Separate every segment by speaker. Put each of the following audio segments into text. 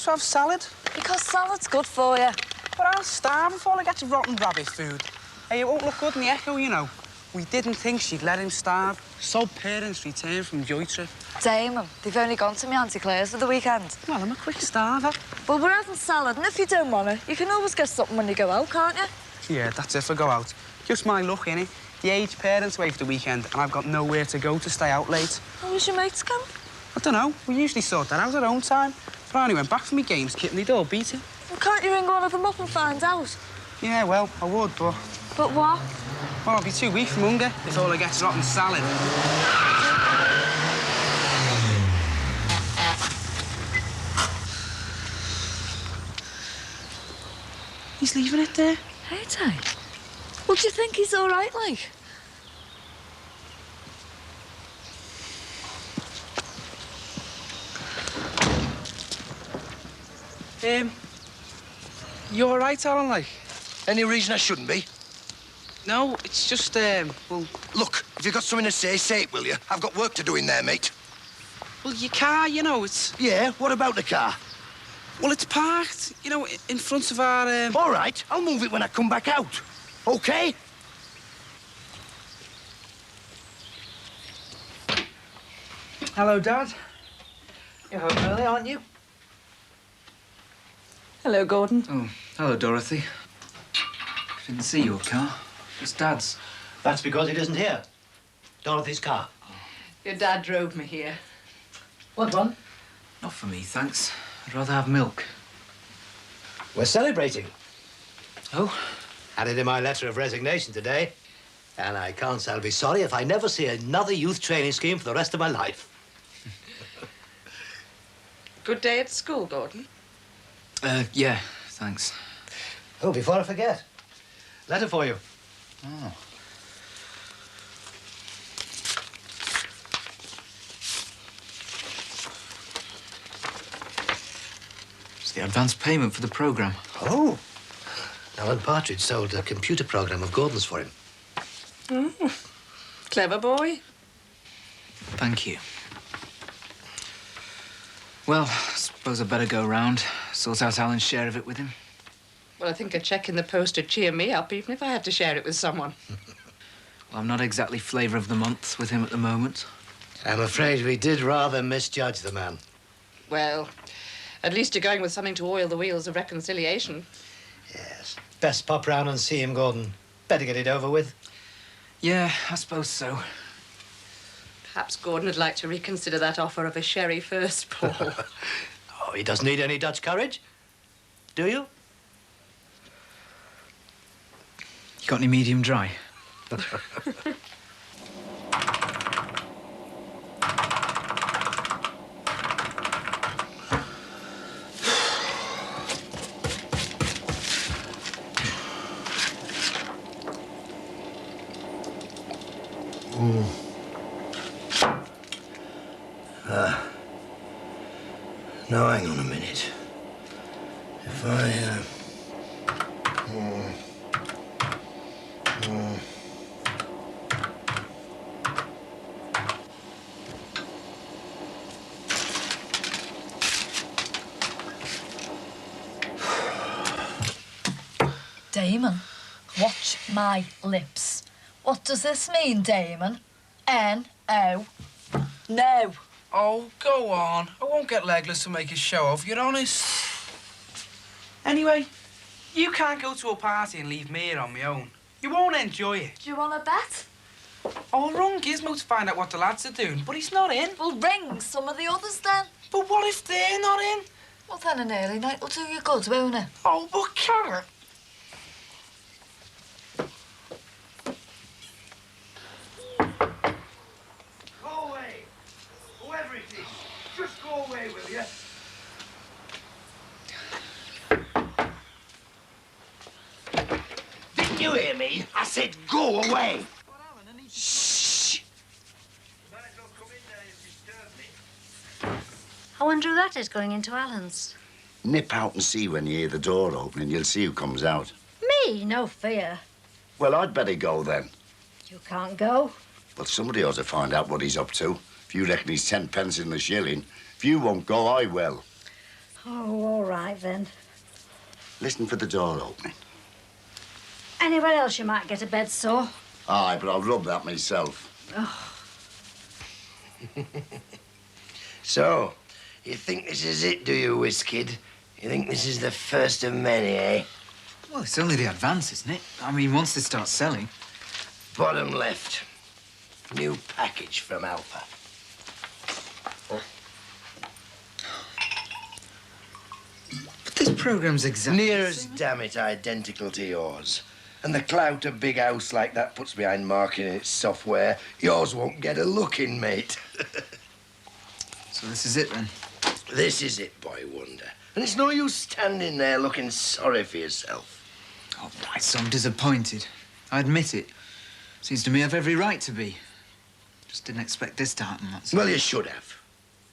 Speaker 1: to have salad?
Speaker 2: Because salad's good for you.
Speaker 1: But I'll starve if all I get's rotten rabbit food. Hey, it won't look good in the Echo, you know. We didn't think she'd let him starve. So parents returned from joy trip.
Speaker 2: Damon, they've only gone to my Auntie Claire's for the weekend.
Speaker 1: Well, I'm a quick starver.
Speaker 2: Well, we're having salad, and if you don't want it, you can always get something when you go out, can't you?
Speaker 1: Yeah, that's if I go out. Just my luck, innit? The aged parents away for the weekend, and I've got nowhere to go to stay out late.
Speaker 2: How was your mates come?
Speaker 1: I don't know. We usually sort that out at our own time. But I only went back for my games kit and they'd all beat it.
Speaker 2: Well, can't you ring one of them up and find out?
Speaker 1: Yeah, well, I would, but...
Speaker 2: But what?
Speaker 1: Well, I'll be too weak from hunger if all I get is rotten salad. He's leaving it there.
Speaker 2: Hey, Tay. Well, do you think he's all right, like?
Speaker 1: You all right, Alan, like?
Speaker 3: Any reason I shouldn't be?
Speaker 1: No, it's just, well...
Speaker 3: Look, if you've got something to say it, will you? I've got work to do in there, mate.
Speaker 1: Well, your car, you know, it's...
Speaker 3: Yeah, what about the car?
Speaker 1: Well, it's parked, you know, in front of our,
Speaker 3: All right, I'll move it when I come back out. OK?
Speaker 4: Hello, Dad. You're home early, aren't you?
Speaker 5: Hello, Gordon.
Speaker 4: Oh, hello, Dorothy. Didn't see your car. It's Dad's.
Speaker 6: That's because it isn't here. Dorothy's car.
Speaker 5: Your dad drove me here.
Speaker 6: Want one?
Speaker 4: Not for me, thanks. I'd rather have milk.
Speaker 6: We're celebrating.
Speaker 4: Oh?
Speaker 6: Had it in my letter of resignation today. And I can't say I'll be sorry if I never see another youth training scheme for the rest of my life.
Speaker 5: Good day at school, Gordon.
Speaker 4: Yeah, thanks.
Speaker 6: Oh, before I forget. Letter for you.
Speaker 4: Oh. It's the advance payment for the programme.
Speaker 6: Oh. Alan Partridge sold a computer program of Gordon's for him.
Speaker 5: Clever boy.
Speaker 4: Thank you. Well, I suppose I'd better go round, sort out Alan's share of it with him.
Speaker 5: Well, I think a cheque in the post would cheer me up, even if I had to share it with someone.
Speaker 4: Well, I'm not exactly flavour of the month with him at the moment.
Speaker 6: I'm afraid we did rather misjudge the man.
Speaker 5: Well, at least you're going with something to oil the wheels of reconciliation.
Speaker 6: Yes. Best pop round and see him, Gordon. Better get it over with.
Speaker 4: Yeah, I suppose so.
Speaker 5: Perhaps Gordon would like to reconsider that offer of a sherry first, Paul.
Speaker 6: Oh, he doesn't need any Dutch courage. Do you?
Speaker 4: You got any medium dry?
Speaker 3: Now, hang on a minute. If I,
Speaker 2: Damon, watch my lips. What does this mean, Damon? N-O. No.
Speaker 1: Oh, go on. I won't get legless to make a show of, you're honest. Anyway, you can't go to a party and leave me here on my own. You won't enjoy it.
Speaker 2: Do you want to bet?
Speaker 1: I'll run Gizmo to find out what the lads are doing, but he's not in.
Speaker 2: Well, ring some of the others then.
Speaker 1: But what if they're not in?
Speaker 2: Well, then an early night will do you good, won't it?
Speaker 1: Oh, but Carrot.
Speaker 3: Go away. Whoever it is, just go away, will you? Didn't you hear me? I said go away. Shh.
Speaker 7: I wonder who that is going into Alan's.
Speaker 8: Nip out and see when you hear the door open and you'll see who comes out.
Speaker 7: Me? No fear.
Speaker 8: Well, I'd better go then.
Speaker 7: You can't go.
Speaker 8: Well, somebody ought to find out what he's up to. If you reckon he's 10 pence in the shilling. If you won't go, I will.
Speaker 7: Oh, all right then.
Speaker 8: Listen for the door opening.
Speaker 7: Anywhere else you might get a bed sore?
Speaker 8: Aye, but I'll rub that myself.
Speaker 3: So, you think this is it, do you, Whiskid? You think this is the first of many, eh?
Speaker 4: Well, it's only the advance, isn't it? I mean, once they start selling.
Speaker 3: Bottom left. New package from Alpha.
Speaker 4: But this programme's exactly
Speaker 3: Near
Speaker 4: the
Speaker 3: as
Speaker 4: same.
Speaker 3: damn it identical to yours. And the clout a big house like that puts behind marking its software, yours won't get a look in, mate.
Speaker 4: So this is it, then?
Speaker 3: This is it, boy wonder. And it's no use standing there looking sorry for yourself.
Speaker 4: Oh, right, so I'm disappointed. I admit it. Seems to me I've every right to be. Just didn't expect this to happen, that's all.
Speaker 3: Well, you should have.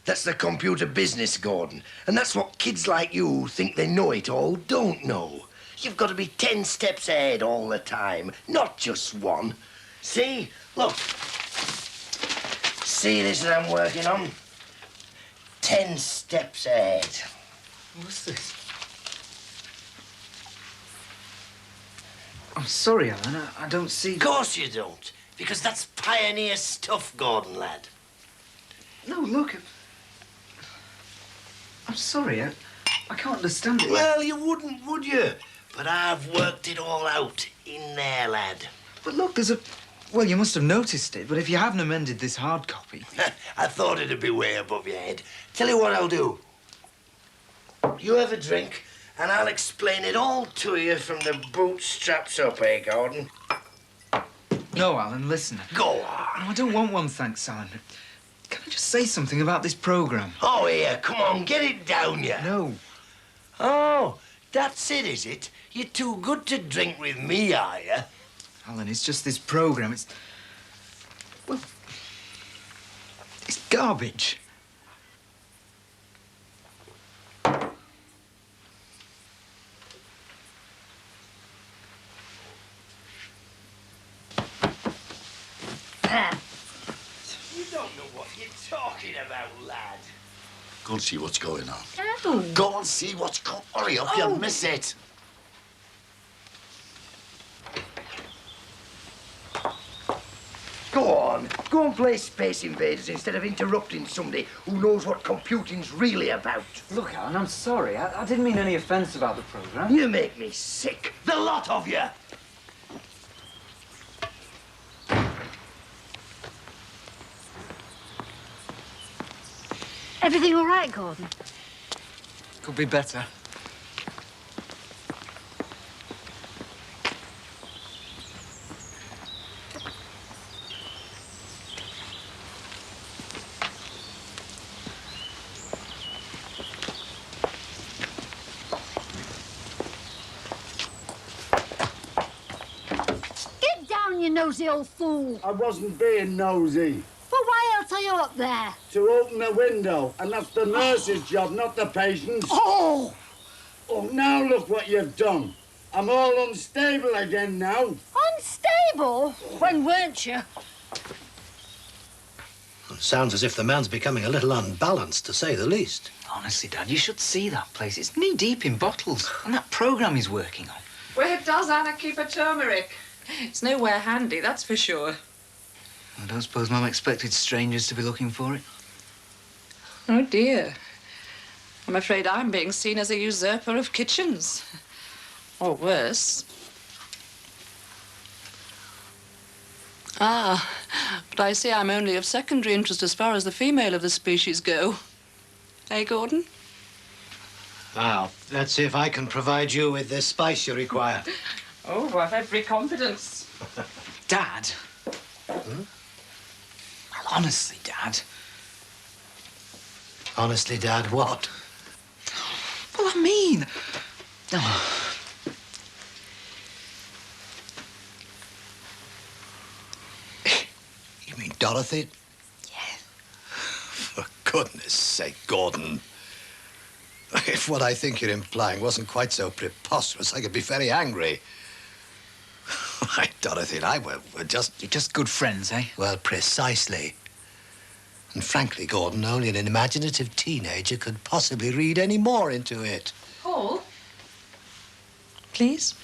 Speaker 3: That's the computer business, Gordon. And that's what kids like you who think they know it all don't know. You've got to be 10 steps ahead all the time, not just one. See? Look. See this that I'm working on? 10 steps ahead.
Speaker 4: What's this? I'm sorry, Alan. I don't see...
Speaker 3: Of course you don't, because that's pioneer stuff, Gordon, lad.
Speaker 4: No, look. I'm sorry. I can't understand it.
Speaker 3: Well, you wouldn't, would you? But I've worked it all out in there, lad.
Speaker 4: But look, there's a... Well, you must have noticed it, but if you haven't amended this hard copy...
Speaker 3: I thought it'd be way above your head. Tell you what I'll do. You have a drink, and I'll explain it all to you from the bootstraps up, eh, Gordon?
Speaker 4: No, Alan, listen.
Speaker 3: Go on.
Speaker 4: No, I don't want one, thanks, Alan. Can I just say something about this programme?
Speaker 3: Oh, here, come on, get it down, you.
Speaker 4: No.
Speaker 3: Oh, that's it, is it? You're too good to drink with me, are you?
Speaker 4: Alan, it's just this programme. It's... Well... It's garbage.
Speaker 7: There.
Speaker 3: You don't know what you're talking about, lad.
Speaker 8: Go and see what's going on.
Speaker 7: Oh.
Speaker 8: Go and see what's going on. Hurry up, you'll miss it.
Speaker 3: Go on. Go and play Space Invaders instead of interrupting somebody who knows what computing's really about.
Speaker 4: Look, Alan, I'm sorry. I didn't mean any offence about the programme.
Speaker 3: You make me sick. The lot of you.
Speaker 7: Everything all right, Gordon?
Speaker 4: Could be better.
Speaker 7: Get down, you nosy old fool.
Speaker 9: I wasn't being nosy.
Speaker 7: But why else are you up there?
Speaker 9: To open the window, and that's the nurse's job, not the patient's.
Speaker 7: Oh!
Speaker 9: Oh, now look what you've done. I'm all unstable again now.
Speaker 7: Unstable? When weren't you?
Speaker 6: Sounds as if the man's becoming a little unbalanced, to say the least.
Speaker 4: Honestly, Dad, you should see that place. It's knee-deep in bottles. And that programme he's working on.
Speaker 5: Where does Anna keep her turmeric? It's nowhere handy, that's for sure.
Speaker 4: I don't suppose Mum expected strangers to be looking for it.
Speaker 5: Oh, dear. I'm afraid I'm being seen as a usurper of kitchens. Or worse. Ah, but I see I'm only of secondary interest as far as the female of the species go. Eh, Gordon?
Speaker 6: Now, let's see if I can provide you with the spice you require.
Speaker 5: Oh, I've every confidence.
Speaker 4: Dad? Well, honestly, Dad.
Speaker 6: Honestly, Dad, what?
Speaker 4: Well, I mean... Oh.
Speaker 6: You mean Dorothy?
Speaker 4: Yeah.
Speaker 6: For goodness sake, Gordon. If what I think you're implying wasn't quite so preposterous, I could be very angry. Why, Dorothy and I were just...
Speaker 4: You're just good friends, eh?
Speaker 6: Well, precisely. And frankly, Gordon, only an imaginative teenager could possibly read any more into it.
Speaker 5: Paul? Please?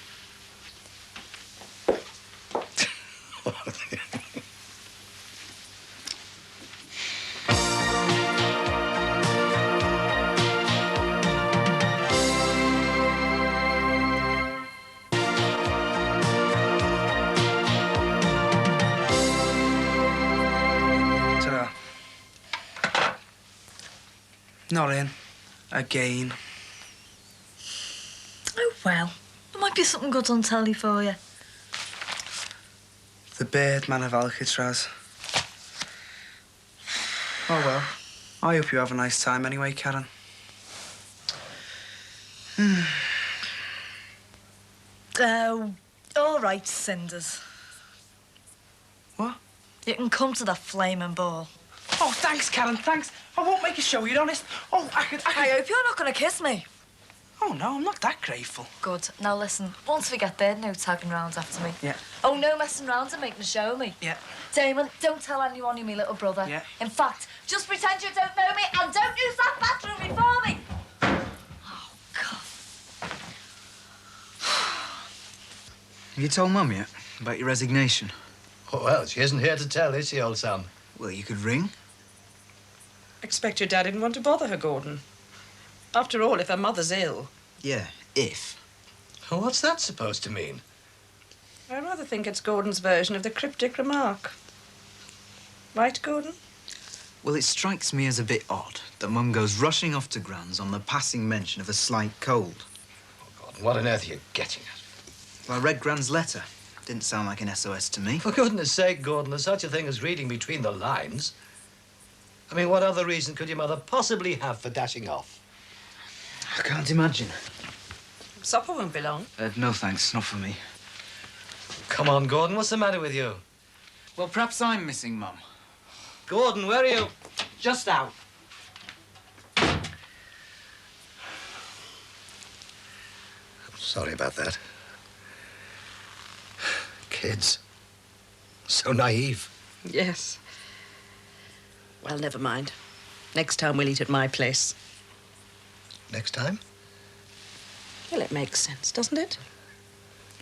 Speaker 1: Not in. Again.
Speaker 2: Oh, well. There might be something good on telly for you.
Speaker 1: The Birdman of Alcatraz. Oh, well. I hope you have a nice time anyway, Karen.
Speaker 2: Oh, all right, Cinders.
Speaker 1: What?
Speaker 2: You can come to that flaming ball.
Speaker 1: Oh, thanks, Karen, thanks. I won't make a show, you're honest. Oh, I could...
Speaker 2: I hope you're not going to kiss me.
Speaker 1: Oh, no, I'm not that grateful.
Speaker 2: Good. Now, listen, once we get there, no tagging round after me.
Speaker 1: Yeah.
Speaker 2: Oh, no messing round and making a show of me.
Speaker 1: Yeah.
Speaker 2: Damon, don't tell anyone you're my little brother.
Speaker 1: Yeah.
Speaker 2: In fact, just pretend you don't know me and don't use that bathroom before me. Oh, God.
Speaker 4: Have you told Mum yet about your resignation?
Speaker 6: Oh, well, she isn't here to tell, is she, old Sam?
Speaker 4: Well, you could ring.
Speaker 5: Expect your dad didn't want to bother her, Gordon. After all, if her mother's ill...
Speaker 4: Yeah, if.
Speaker 6: Well, what's that supposed to mean?
Speaker 5: I rather think it's Gordon's version of the cryptic remark. Right, Gordon?
Speaker 4: Well, it strikes me as a bit odd that Mum goes rushing off to Gran's on the passing mention of a slight cold.
Speaker 6: Oh, Gordon, what on earth are you getting at?
Speaker 4: Well, I read Gran's letter. Didn't sound like an SOS to me.
Speaker 6: For goodness sake, Gordon, there's such a thing as reading between the lines. I mean, what other reason could your mother possibly have for dashing off?
Speaker 4: I can't imagine.
Speaker 5: Supper won't be long.
Speaker 4: No, thanks. Not for me.
Speaker 6: Come on, Gordon, what's the matter with you?
Speaker 4: Well, perhaps I'm missing Mum.
Speaker 6: Gordon, where are you?
Speaker 4: Just out.
Speaker 6: I'm sorry about that. Kids. So naive.
Speaker 5: Yes. Well, never mind. Next time we'll eat at my place.
Speaker 6: Next time?
Speaker 5: Well, it makes sense, doesn't it?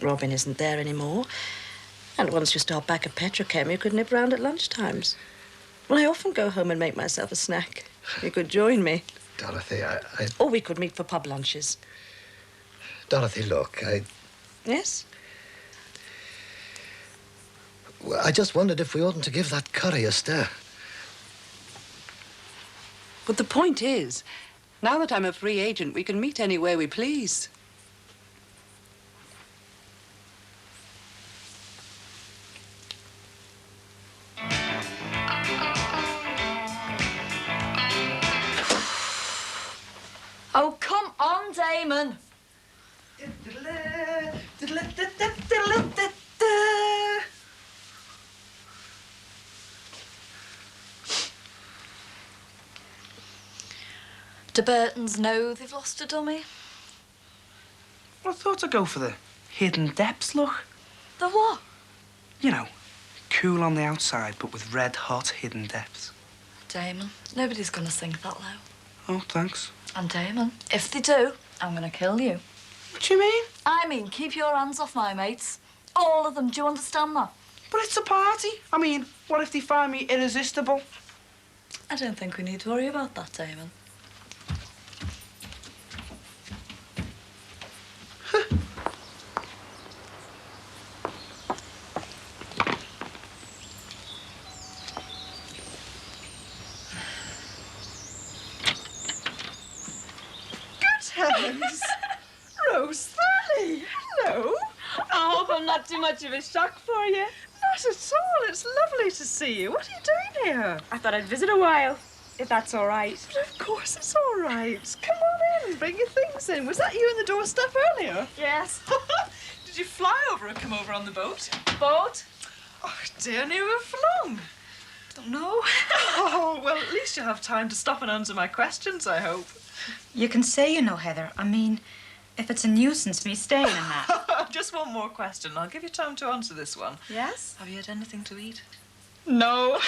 Speaker 5: Robin isn't there anymore. And once you start back at Petrochem, you could nip round at lunchtimes. Well, I often go home and make myself a snack. You could join me.
Speaker 6: Dorothy,
Speaker 5: Or we could meet for pub lunches.
Speaker 6: Dorothy, look,
Speaker 5: Yes?
Speaker 6: Well, I just wondered if we oughtn't to give that curry a stir.
Speaker 5: But the point is, now that I'm a free agent, we can meet anywhere we please.
Speaker 2: Oh, come on, Damon. Do Burtons know they've lost a dummy?
Speaker 1: I thought I'd go for the hidden depths look.
Speaker 2: The what?
Speaker 1: You know, cool on the outside, but with red-hot hidden depths.
Speaker 2: Damon, nobody's gonna sink that low.
Speaker 1: Oh, thanks.
Speaker 2: And Damon, if they do, I'm gonna kill you.
Speaker 1: What do you mean?
Speaker 2: I mean, keep your hands off my mates. All of them, do you understand that?
Speaker 1: But it's a party. I mean, what if they find me irresistible?
Speaker 2: I don't think we need to worry about that, Damon.
Speaker 10: Heavens. Rose Valley, hello. I hope I'm not too much of a shock for you. Not at all. It's lovely to see you. What are you doing here? I thought I'd visit a while, if that's all right. But of course it's all right. Come on in. Bring your things in. Was that you in the doorstep earlier? Yes. Did you fly over or come over on the boat? Boat? Oh, dear, near a flung. Don't know. Oh, well, at least you'll have time to stop and answer my questions, I hope.
Speaker 11: You can say you know, Heather. I mean, if it's a nuisance me staying in that.
Speaker 10: Just one more question. I'll give you time to answer this one.
Speaker 11: Yes?
Speaker 10: Have you had anything to eat? No.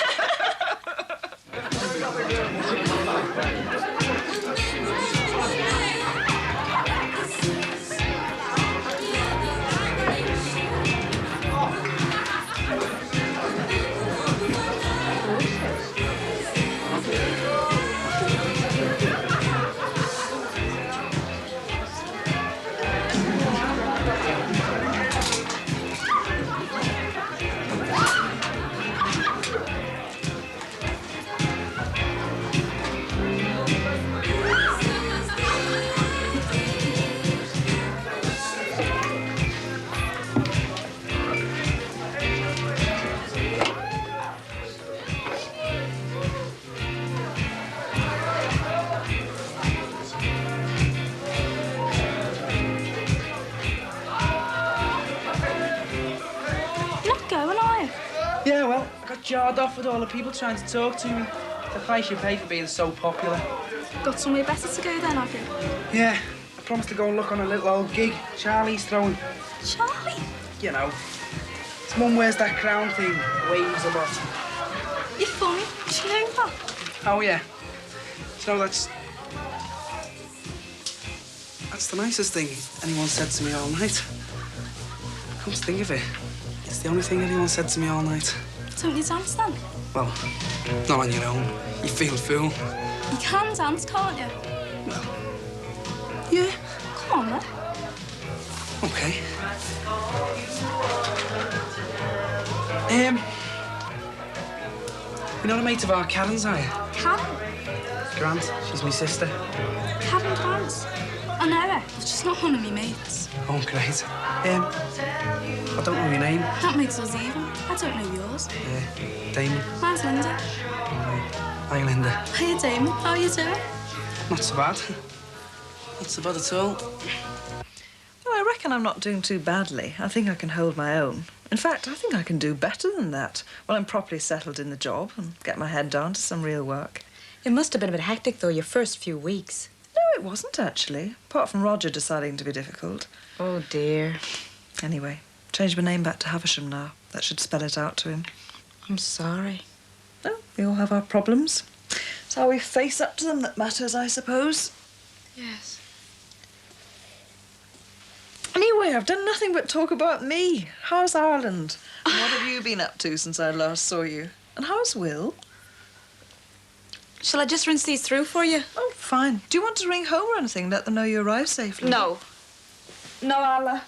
Speaker 1: Yeah, well, I got jarred off with all the people trying to talk to me. The price you pay for being so popular.
Speaker 12: Got somewhere better to go then, have you?
Speaker 1: Yeah, I promised to go and look on a little old gig Charlie's throwing.
Speaker 12: Charlie?
Speaker 1: You know, his mum wears that crown thing, waves a lot.
Speaker 12: You're funny. Did you know that?
Speaker 1: Oh, yeah. So that's the nicest thing anyone said to me all night. Come to think of it, it's the only thing anyone said to me all night.
Speaker 12: Don't you dance then?
Speaker 1: Well, not on your own. You feel a fool.
Speaker 12: You can dance, can't you?
Speaker 1: Well, yeah.
Speaker 12: Come on, then.
Speaker 1: Okay. You know the mate of our Karen's, are you?
Speaker 12: Karen?
Speaker 1: Grant, she's my sister.
Speaker 12: Karen Grant? I know her, but she's not one of me mates.
Speaker 1: Oh, great. I don't know your name.
Speaker 12: That makes us even. I don't know yours.
Speaker 1: Damon.
Speaker 12: Mine's Linda.
Speaker 1: Hi, Linda.
Speaker 12: Hiya, Damon. How are you doing?
Speaker 1: Not so bad. Not so bad at all.
Speaker 13: Well, I reckon I'm not doing too badly. I think I can hold my own. In fact, I think I can do better than that when I'm properly settled in the job and get my head down to some real work.
Speaker 11: It must have been a bit hectic, though, your first few weeks.
Speaker 13: No, it wasn't, actually. Apart from Roger deciding to be difficult.
Speaker 11: Oh, dear.
Speaker 13: Anyway, changed my name back to Havisham now. That should spell it out to him.
Speaker 11: I'm sorry.
Speaker 13: Well, we all have our problems. It's how we face up to them that matters, I suppose.
Speaker 11: Yes.
Speaker 13: Anyway, I've done nothing but talk about me. How's Ireland? And what have you been up to since I last saw you? And how's Will?
Speaker 11: Shall I just rinse these through for you?
Speaker 13: Oh, fine. Do you want to ring home or anything? Let them know you arrived safely?
Speaker 11: No. No, I'll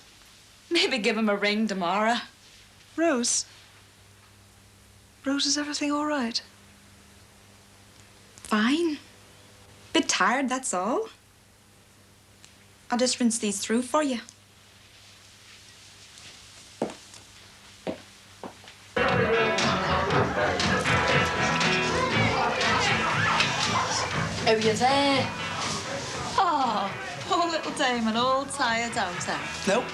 Speaker 11: maybe give him a ring tomorrow.
Speaker 13: Rose? Rose, is everything all right?
Speaker 11: Fine. Bit tired, that's all. I'll just rinse these through for you.
Speaker 2: Oh, you're there.
Speaker 11: Oh, poor little Damon, all tired out there.
Speaker 1: Nope.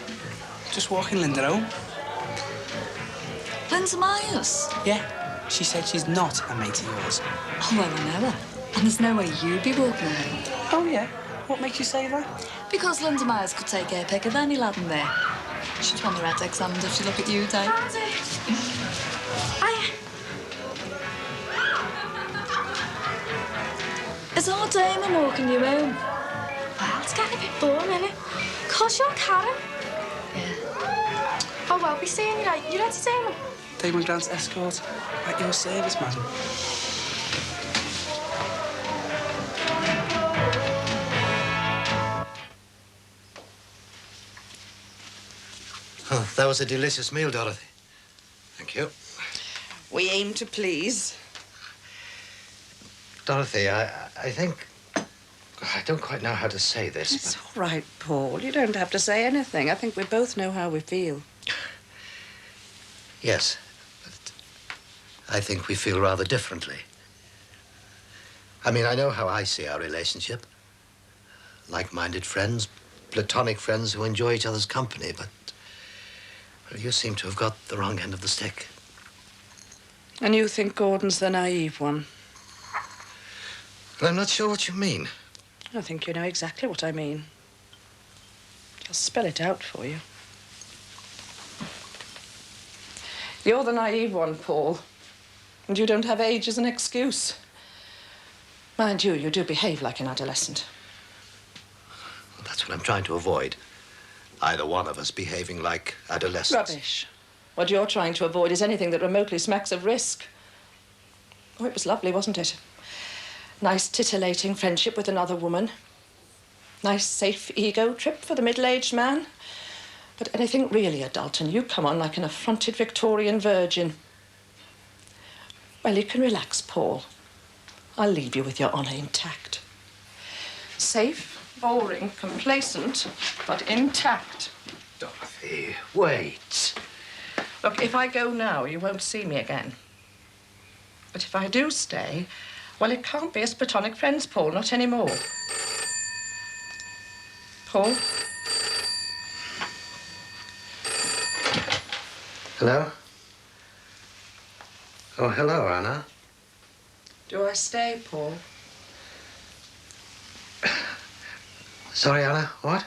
Speaker 1: Just walking Linda home.
Speaker 11: Linda Myers?
Speaker 1: Yeah. She said she's not a mate of yours.
Speaker 11: Oh, well, I know her. And there's no way you'd be walking her home.
Speaker 1: Oh, yeah? What makes you say that?
Speaker 11: Because Linda Myers could take a pick of any lad in there. She'd want her head examined if she looked at you, Dave. Is old Damon walking you home?
Speaker 12: Well, it's getting a bit boring, isn't it? 'Cause you're Karen.
Speaker 11: Yeah.
Speaker 12: Oh, well, be seeing you later. You ready, Damon?
Speaker 1: Damon Grant's escort. At your service, madam.
Speaker 6: Oh, that was a delicious meal, Dorothy. Thank you.
Speaker 5: We aim to please.
Speaker 6: Dorothy, I think... I don't quite know how to say this,
Speaker 5: It's all right, Paul. You don't have to say anything. I think we both know how we feel.
Speaker 6: Yes, but I think we feel rather differently. I mean, I know how I see our relationship. Like-minded friends, platonic friends who enjoy each other's company, but well, you seem to have got the wrong end of the stick.
Speaker 5: And you think Gordon's the naive one?
Speaker 6: Well, I'm not sure what you mean.
Speaker 5: I think you know exactly what I mean. I'll spell it out for you. You're the naive one, Paul. And you don't have age as an excuse. Mind you, you do behave like an adolescent.
Speaker 6: Well, that's what I'm trying to avoid. Either one of us behaving like adolescents.
Speaker 5: Rubbish. What you're trying to avoid is anything that remotely smacks of risk. Oh, it was lovely, wasn't it? Nice, titillating friendship with another woman. Nice, safe ego trip for the middle-aged man. But anything really adult, and you come on like an affronted Victorian virgin. Well, you can relax, Paul. I'll leave you with your honour intact. Safe, boring, complacent, but intact.
Speaker 3: Dorothy, wait.
Speaker 5: Look, if I go now, you won't see me again. But if I do stay, well, it can't be as platonic friends, Paul, not anymore. Paul?
Speaker 6: Hello? Oh, hello, Anna.
Speaker 5: Do I stay, Paul?
Speaker 6: Sorry, Anna, what?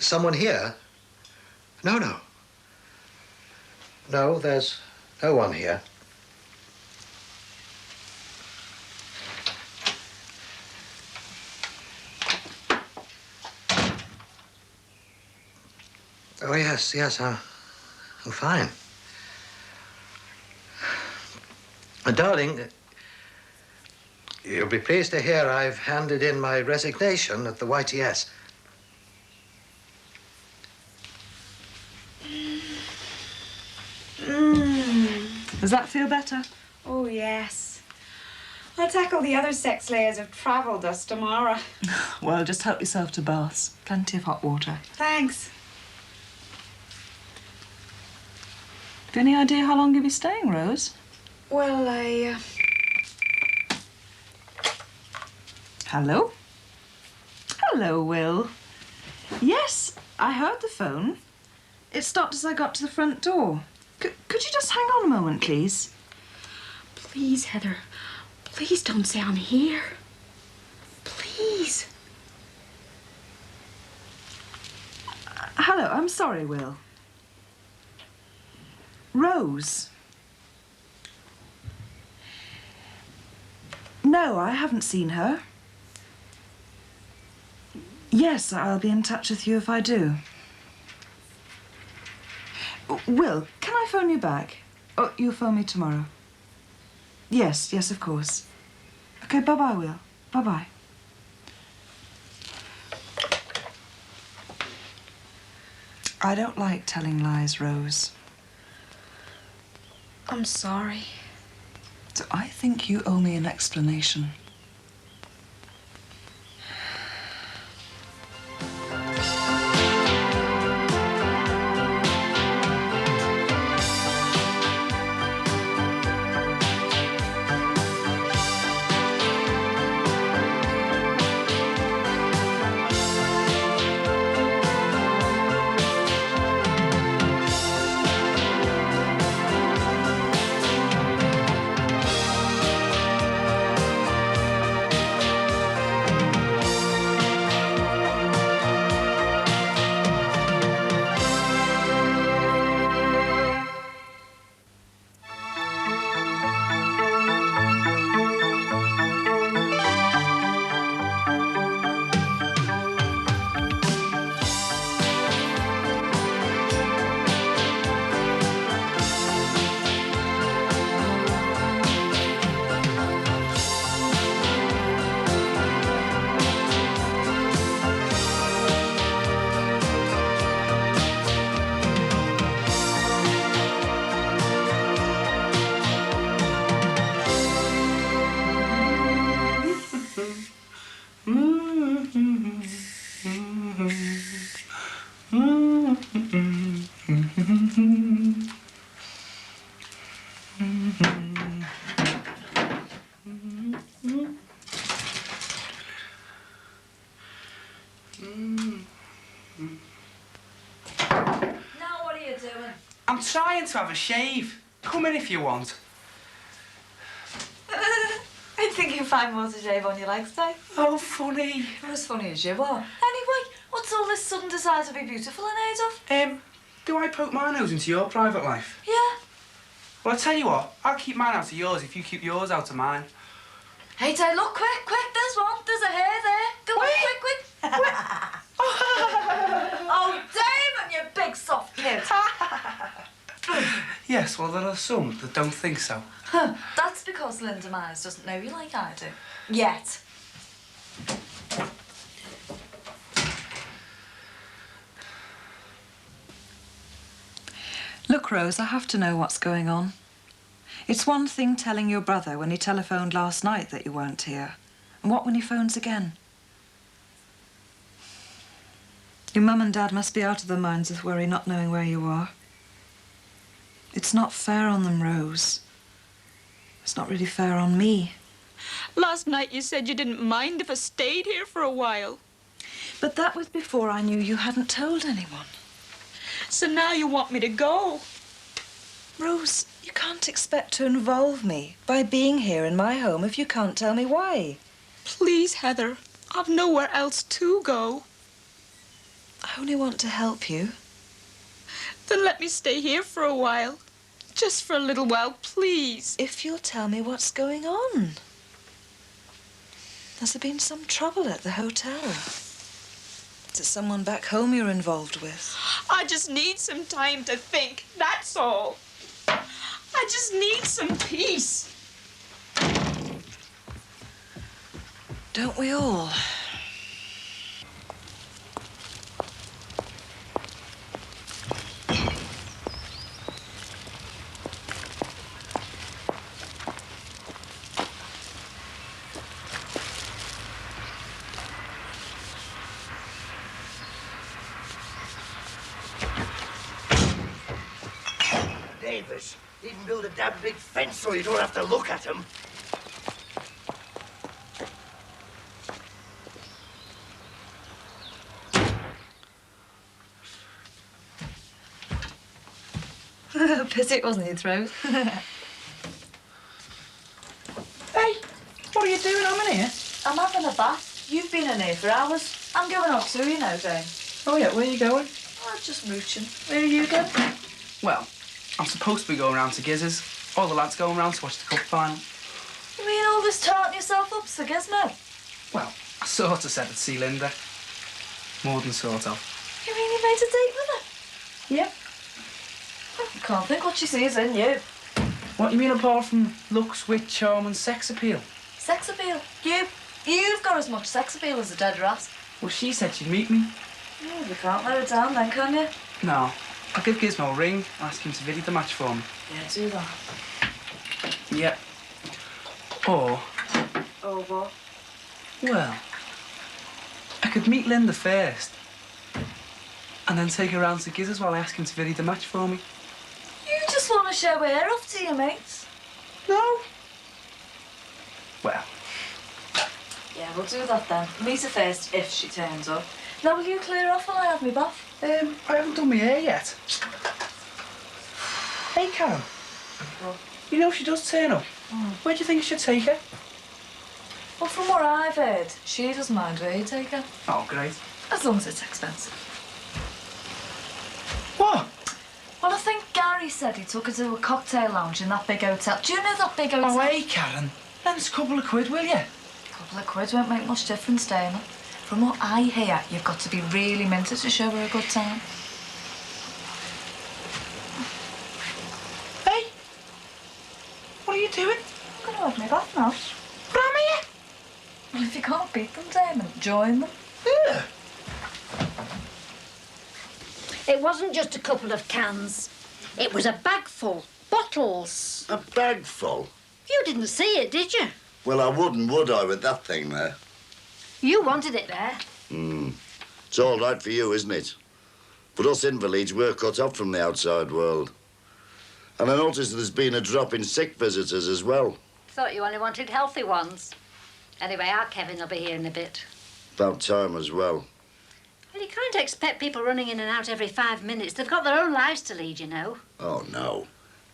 Speaker 6: Someone here? No, no. No, there's no one here. Oh, yes, yes, I'm fine. Darling, you'll be pleased to hear I've handed in my resignation at the YTS.
Speaker 13: Does that feel better?
Speaker 11: Oh, yes. I'll tackle the other 6 layers of travel dust tomorrow.
Speaker 13: Well, just help yourself to baths. Plenty of hot water.
Speaker 11: Thanks.
Speaker 13: Have you any idea how long you'll be staying, Rose?
Speaker 11: Well,
Speaker 13: Hello? Hello, Will. Yes, I heard the phone. It stopped as I got to the front door. Could you just hang on a moment, please?
Speaker 12: Please, Heather. Please don't say I'm here. Please.
Speaker 13: Hello, I'm sorry, Will. Rose? No, I haven't seen her. Yes, I'll be in touch with you if I do. Will, can I phone you back? Oh, you'll phone me tomorrow. Yes, yes, of course. Okay, bye-bye, Will. Bye-bye. I don't like telling lies, Rose.
Speaker 12: I'm sorry.
Speaker 13: So I think you owe me an explanation.
Speaker 1: I'm trying to have a shave. Come in if you want.
Speaker 2: I think you'll find more to shave on your legs, Dave.
Speaker 1: Oh, funny.
Speaker 2: Not as funny as you are. Anyway, what's all this sudden desire to be beautiful in aid of?
Speaker 1: Do I poke my nose into your private life?
Speaker 2: Yeah.
Speaker 1: Well, I tell you what, I'll keep mine out of yours if you keep yours out of mine.
Speaker 2: Hey, Tay, look, quick, there's one. There's a hair there. Go on, quick. Oh, Damon, you big soft kid.
Speaker 1: Yes, well, there are some that don't think so.
Speaker 2: That's because Linda Myers doesn't know you like I do. Yet.
Speaker 13: Look, Rose, I have to know what's going on. It's one thing telling your brother when he telephoned last night that you weren't here. And what when he phones again? Your mum and dad must be out of their minds with worry, not knowing where you are. It's not fair on them, Rose. It's not really fair on me.
Speaker 10: Last night you said you didn't mind if I stayed here for a while.
Speaker 13: But that was before I knew you hadn't told anyone.
Speaker 10: So now you want me to go?
Speaker 13: Rose, you can't expect to involve me by being here in my home if you can't tell me why.
Speaker 10: Please, Heather. I've nowhere else to go.
Speaker 13: I only want to help you.
Speaker 10: Then let me stay here for a while. Just for a little while, please.
Speaker 13: If you'll tell me what's going on. Has there been some trouble at the hotel? Is it someone back home you're involved with?
Speaker 10: I just need some time to think, that's all. I just need some peace.
Speaker 13: Don't we all?
Speaker 3: Davis, even build a damn big fence so you don't have to look at them.
Speaker 2: Pity it wasn't your throat.
Speaker 1: Hey, what are you doing? I'm in here.
Speaker 2: I'm having a bath. You've been in here for hours. I'm going up too, you know, Dame.
Speaker 1: Oh, yeah, where are you going?
Speaker 2: Oh, just mooching. Where are you going?
Speaker 1: Well, I'm supposed to be going round to Giz's. All the lads going round to watch the cup final.
Speaker 2: You mean all this tarting yourself up to Gizmo?
Speaker 1: Well, I sort of said I'd see Linda. More than sort of.
Speaker 2: You mean you made a date with her?
Speaker 1: Yep.
Speaker 2: I can't think what she sees in you.
Speaker 1: What, you mean apart from looks, wit, charm and sex appeal?
Speaker 2: Sex appeal? You've got as much sex appeal as a dead rat.
Speaker 1: Well, she said she'd meet me.
Speaker 2: Oh, you can't let her down then, can you?
Speaker 1: No. I'll give Gizmo a ring and ask him to video the match for me.
Speaker 2: Yeah, do that.
Speaker 1: Yep. Or...
Speaker 2: Oh, what?
Speaker 1: Well... I could meet Linda first. And then take her round to Giz's while I ask him to video the match for me.
Speaker 2: You just want to show her off to your mates?
Speaker 1: No. Well...
Speaker 2: Yeah, we'll do that then. Meet her first, if she turns up. Now, will you clear off while I have me bath?
Speaker 1: I haven't done my hair yet. Hey, Karen.
Speaker 2: What?
Speaker 1: You know if she does turn up, where do you think I should take her?
Speaker 2: Well, from what I've heard, she doesn't mind where you take her.
Speaker 1: Oh, great.
Speaker 2: As long as it's expensive.
Speaker 1: What?
Speaker 2: Well, I think Gary said he took her to a cocktail lounge in that big hotel. Do you know that big hotel?
Speaker 1: Oh, hey, Karen. Lend us a couple of quid, will you?
Speaker 2: A couple of quid won't make much difference, Damon. From what I hear, you've got to be really minted to show her a good time.
Speaker 1: Hey! What are you doing?
Speaker 2: I'm going to have my bath now.
Speaker 1: But I'm here.
Speaker 2: Well, if you can't beat them, Damon, join them.
Speaker 1: Yeah.
Speaker 7: It wasn't just a couple of cans. It was a bag full. Bottles.
Speaker 8: A bag full?
Speaker 7: You didn't see it, did you?
Speaker 8: Well, I wouldn't, would I, with that thing there?
Speaker 7: You wanted it there.
Speaker 8: It's all right for you, isn't it? But us invalids, we're cut off from the outside world. And I noticed there's been a drop in sick visitors as well.
Speaker 7: Thought you only wanted healthy ones. Anyway, our Kevin will be here in a bit.
Speaker 8: About time as well.
Speaker 7: Well, you can't expect people running in and out every 5 minutes. They've got their own lives to lead, you know.
Speaker 8: Oh, no.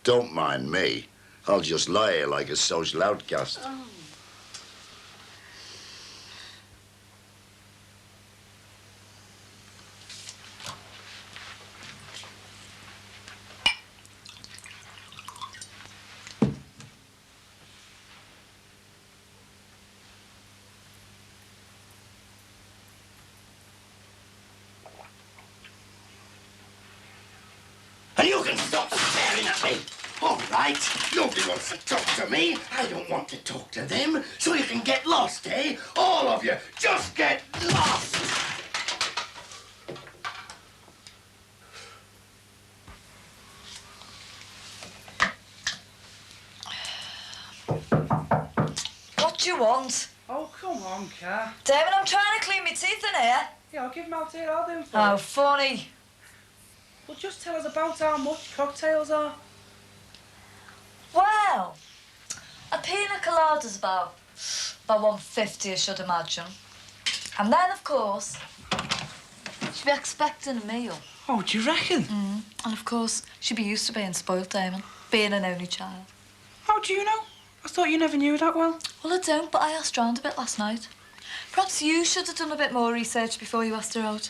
Speaker 8: Don't mind me. I'll just lie here like a social outcast.
Speaker 7: Oh.
Speaker 3: can stop staring at me. All right, nobody wants to talk to me. I don't want to talk to them. So you can get lost, eh? All of you, just get lost.
Speaker 2: What do you want?
Speaker 1: Oh, come on, Car.
Speaker 2: David, I'm trying to clean my teeth in here.
Speaker 1: Yeah, I'll give him out here, I'll do it.
Speaker 2: Oh, funny.
Speaker 1: Well, just tell us about how much cocktails are.
Speaker 2: Well, a pina colada's about 150, I should imagine. And then, of course, she'll be expecting a meal.
Speaker 1: Oh, do you reckon?
Speaker 2: And, of course, she'll be used to being spoilt, Damon, being an only child.
Speaker 1: How do you know? I thought you never knew that well.
Speaker 2: Well, I don't, but I asked round a bit last night. Perhaps you should have done a bit more research before you asked her out.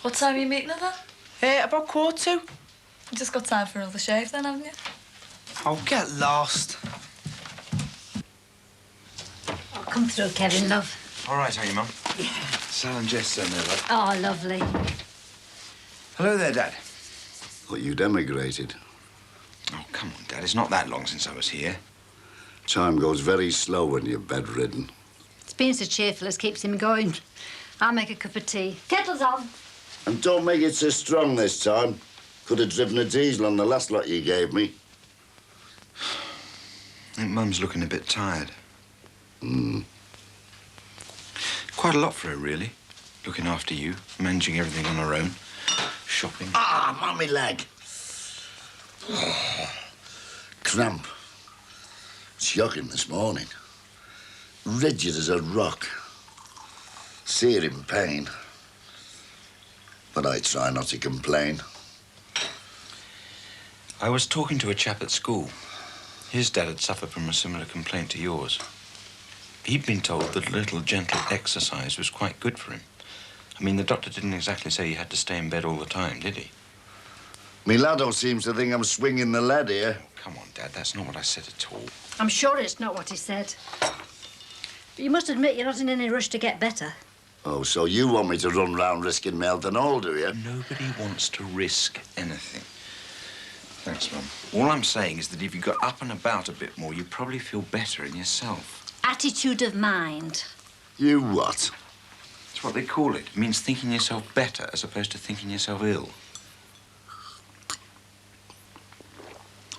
Speaker 2: What time are you meeting her then?
Speaker 1: About 1:45.
Speaker 2: You just got time for another shave then, haven't you?
Speaker 1: Oh, get lost.
Speaker 7: Oh, come through, Kevin, love.
Speaker 4: All right, are you, Mum?
Speaker 7: Yeah.
Speaker 4: Sal and Jess down there, love.
Speaker 7: Oh, lovely.
Speaker 4: Hello there, Dad.
Speaker 8: Thought you'd emigrated.
Speaker 4: Oh, come on, Dad. It's not that long since I was here.
Speaker 8: Time goes very slow when you're bedridden.
Speaker 7: It's being so cheerful as keeps him going. I'll make a cup of tea. Kettle's on.
Speaker 8: And don't make it so strong this time. Could have driven a diesel on the last lot you gave me.
Speaker 4: I think Mum's looking a bit tired. Quite a lot for her, really. Looking after you, managing everything on her own, shopping.
Speaker 3: Ah, mummy leg.
Speaker 8: Cramp. Shocking this morning. Rigid as a rock. Searing pain. But I try not to complain.
Speaker 4: I was talking to a chap at school. His dad had suffered from a similar complaint to yours. He'd been told that a little gentle exercise was quite good for him. I mean, the doctor didn't exactly say he had to stay in bed all the time, did he?
Speaker 8: Me laddo seems to think I'm swinging the lead here.
Speaker 4: Oh, come on, Dad, that's not what I said at all.
Speaker 7: I'm sure it's not what he said. But you must admit you're not in any rush to get better.
Speaker 8: Oh, so you want me to run round risking my health and all, do you?
Speaker 4: Nobody wants to risk anything. Thanks, Mum. All I'm saying is that if you got up and about a bit more, you'd probably feel better in yourself.
Speaker 7: Attitude of mind.
Speaker 8: You what?
Speaker 4: That's what they call it. It means thinking yourself better as opposed to thinking yourself ill.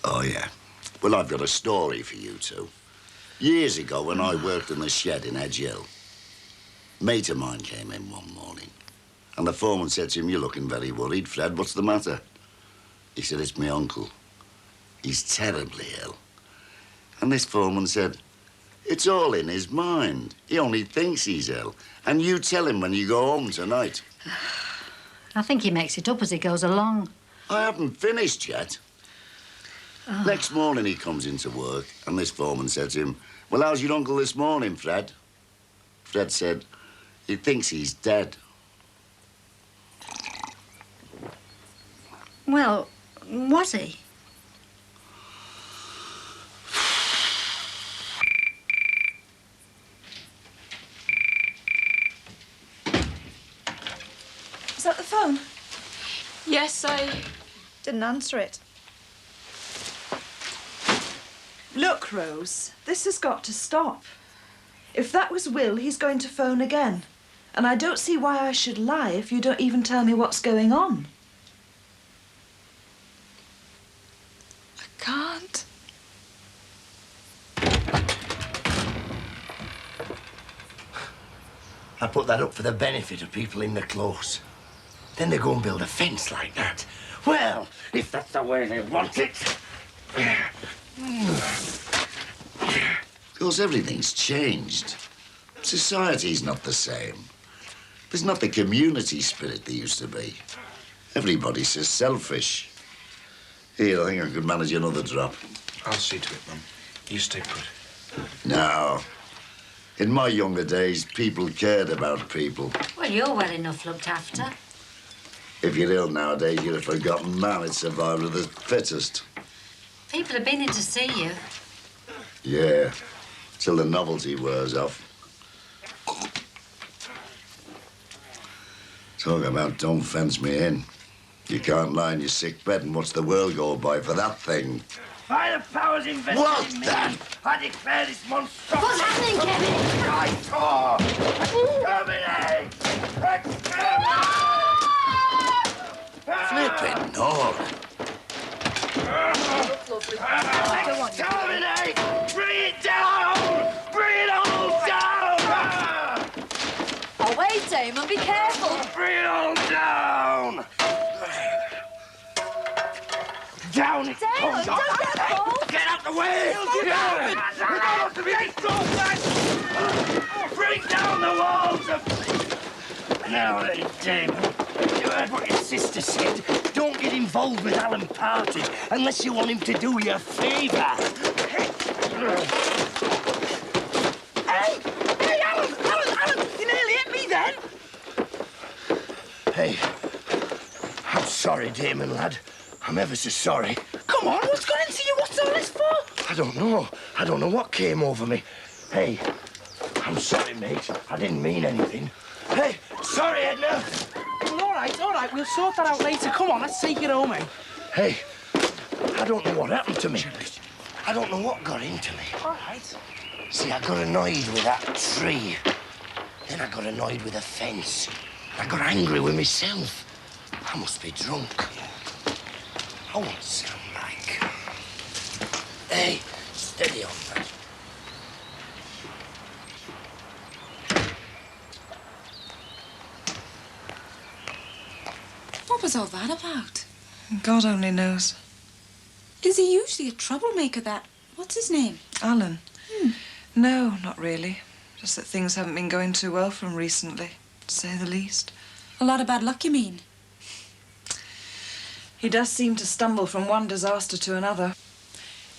Speaker 8: Oh, yeah. Well, I've got a story for you two. Years ago, when I worked in the shed in Edge Hill, a mate of mine came in one morning, and the foreman said to him, "You're looking very worried, Fred. What's the matter?" He said, "It's my uncle. He's terribly ill." And this foreman said, "It's all in his mind. He only thinks he's ill. And you tell him when you go home tonight."
Speaker 7: I think he makes it up as he goes along.
Speaker 8: I haven't finished yet.
Speaker 7: Oh.
Speaker 8: Next morning he comes into work, and this foreman said to him, "Well, how's your uncle this morning, Fred?" Fred said, "He thinks he's dead."
Speaker 7: Well, was he?
Speaker 13: Is that the phone?
Speaker 10: Yes, I...
Speaker 13: Didn't answer it. Look, Rose, this has got to stop. If that was Will, he's going to phone again. And I don't see why I should lie if you don't even tell me what's going on.
Speaker 10: I can't.
Speaker 3: I put that up for the benefit of people in the close. Then they go and build a fence like that. Well, if that's the way they want it.
Speaker 8: Of course, everything's changed. Society's not the same. There's not the community spirit there used to be. Everybody's so selfish. Here, I think I could manage another drop.
Speaker 4: I'll see to it, Mum. You stay put.
Speaker 8: No. In my younger days, people cared about people.
Speaker 7: Well, you're well enough looked after.
Speaker 8: If you're ill nowadays, you're a forgotten man. It's survival of the fittest.
Speaker 7: People have been in to see you.
Speaker 8: Yeah, till the novelty wears off. Talk about don't fence me in. You can't lie in your sick bed and watch the world go by for that thing.
Speaker 3: By the powers invested
Speaker 8: What
Speaker 3: in me,
Speaker 8: then?
Speaker 3: I declare this monstrosity...
Speaker 7: What's happening, Kevin?
Speaker 3: I tore! Exterminate!
Speaker 8: Flipping Nora.
Speaker 3: Exterminate! Bring it down! Bring it all down!
Speaker 2: Oh, wait, Damon, be careful.
Speaker 3: Bring it all down! Down it
Speaker 2: Damon,
Speaker 3: comes.
Speaker 2: don't get involved.
Speaker 3: Get out the way! Bring down the walls of... Now then, Damon, you heard what your sister said. Don't get involved with Alan Partridge unless you want him to do you a favour. Hey, Alan, you nearly hit me then. Hey, I'm sorry, Damon, lad. I'm ever so sorry. Come on, what's gone into you? What's all this for? I don't know. I don't know what came over me. Hey, I'm sorry, mate. I didn't mean anything. Hey, sorry, Edna.
Speaker 1: Well, all right. We'll sort that out later. Come on, let's take it home, eh?
Speaker 3: Hey, I don't know what happened to me. I don't know what got into me.
Speaker 1: All right.
Speaker 3: See, I got annoyed with that tree. Then I got annoyed with a fence. I got angry with myself. I must be drunk. I want to sound like... Hey, steady on, man.
Speaker 11: What was all that about?
Speaker 13: God only knows.
Speaker 11: Is he usually a troublemaker, that... What's his name?
Speaker 13: Alan? No, not really. Just that things haven't been going too well for him recently, to say the least.
Speaker 11: A lot of bad luck, you mean?
Speaker 13: He does seem to stumble from one disaster to another.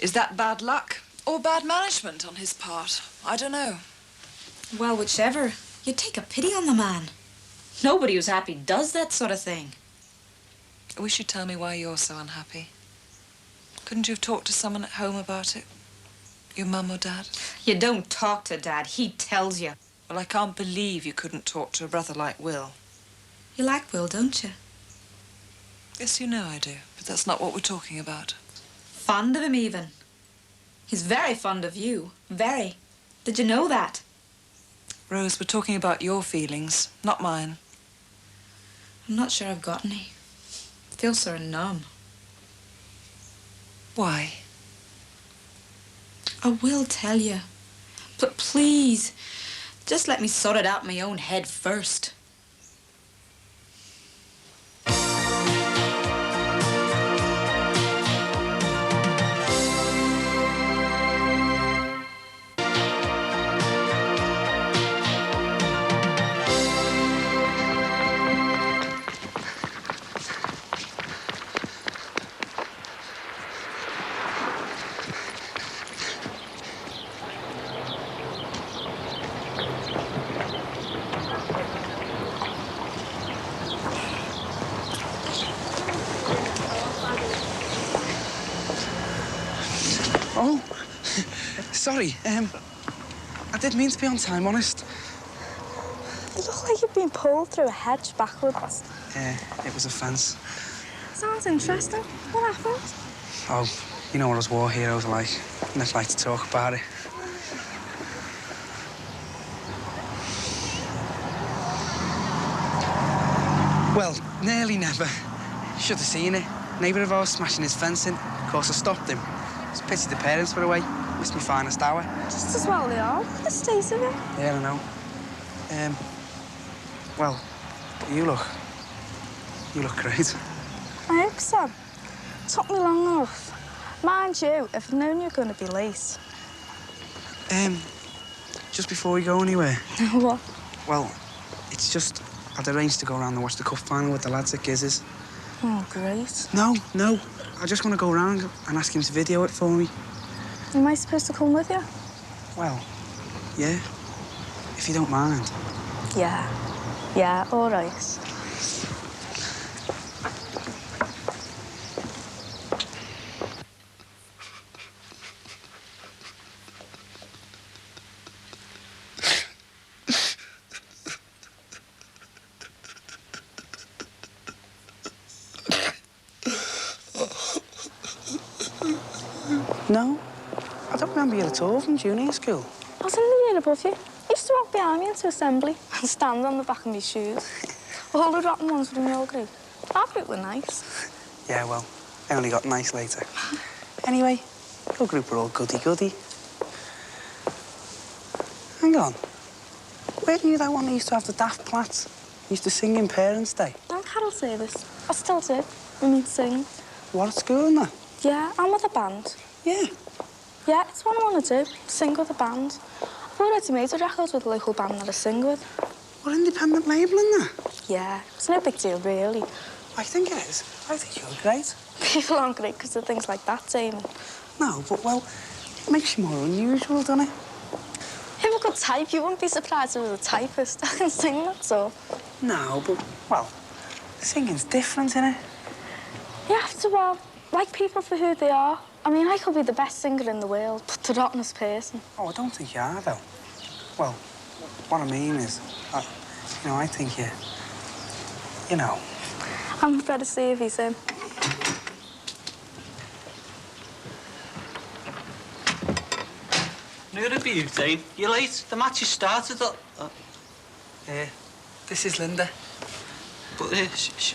Speaker 13: Is that bad luck or bad management on his part? I don't know.
Speaker 11: Well, whichever. You take a pity on the man. Nobody who's happy does that sort of thing.
Speaker 13: I wish you'd tell me why you're so unhappy. Couldn't you have talked to someone at home about it? Your mum or dad?
Speaker 11: You don't talk to Dad. He tells you.
Speaker 13: Well, I can't believe you couldn't talk to a brother like Will.
Speaker 11: You like Will, don't you?
Speaker 13: Yes, you know I do, but that's not what we're talking about.
Speaker 11: Fond of him, even. He's very fond of you. Very. Did you know that?
Speaker 13: Rose, we're talking about your feelings, not mine.
Speaker 11: I'm not sure I've got any. I feel sort of numb.
Speaker 13: Why?
Speaker 11: I will tell you. But please, just let me sort it out in my own head first.
Speaker 1: Oh, sorry. I didn't mean to be on time, honest.
Speaker 12: You look like you've been pulled through a hedge backwards.
Speaker 1: It was a fence.
Speaker 12: Sounds interesting. What happened?
Speaker 1: Oh, you know what us war heroes are like. Never like to talk about it. Well, nearly never. Should have seen it. Neighbour of ours smashing his fence in. Of course, I stopped him. It's a pity the parents were away. Missed my finest hour.
Speaker 12: Just as well they are. Look at the state of it.
Speaker 1: Yeah, I know. Well, you look great.
Speaker 12: I hope so. Took me long enough. Mind you, if I'd known you were going to be late.
Speaker 1: Just before we go anywhere.
Speaker 12: What?
Speaker 1: Well, it's just I'd arranged to go around and watch the cup final with the lads at Giz's.
Speaker 12: Oh, great.
Speaker 1: No. I just want to go around and ask him to video it for me.
Speaker 12: Am I supposed to come with you?
Speaker 1: Well, yeah. If you don't mind.
Speaker 12: Yeah. Yeah, all right.
Speaker 1: No, I don't remember you at all from junior school.
Speaker 12: I was in the year above you. I used to walk behind me into assembly and stand on the back of my shoes. All the rotten ones were in your group. Our group were nice.
Speaker 1: Yeah, well, I only got nice later. Anyway, your group were all goody-goody. Hang on. Weren't you that one that used to have the daft plats? Used to sing in Parents' Day?
Speaker 12: I'm carol service. I still do. We need to sing.
Speaker 1: What, at school and that?
Speaker 12: Yeah, I'm with a band.
Speaker 1: Yeah.
Speaker 12: Yeah, it's what I want to do. Sing with a band. I've already made a record with a local band that I sing with.
Speaker 1: What, independent labelling that?
Speaker 12: Yeah, it's no big deal, really.
Speaker 1: I think it is. I think you're great.
Speaker 12: People aren't great because of things like that, Damon.
Speaker 1: No, but, well, it makes you more unusual, doesn't it?
Speaker 12: If I could type, you wouldn't be surprised if I was a typist. I can sing, that's all.
Speaker 1: No, but, well, singing's different, innit?
Speaker 12: You have to, like people for who they are. I mean, I could be the best singer in the world, but the rottenest person.
Speaker 1: Oh, I don't think you are, though. Well, what I mean is, you know, I think you know.
Speaker 12: I'm better see if he's in.
Speaker 14: You're a beauty. You're late. The match has started.
Speaker 1: This is Linda.
Speaker 14: But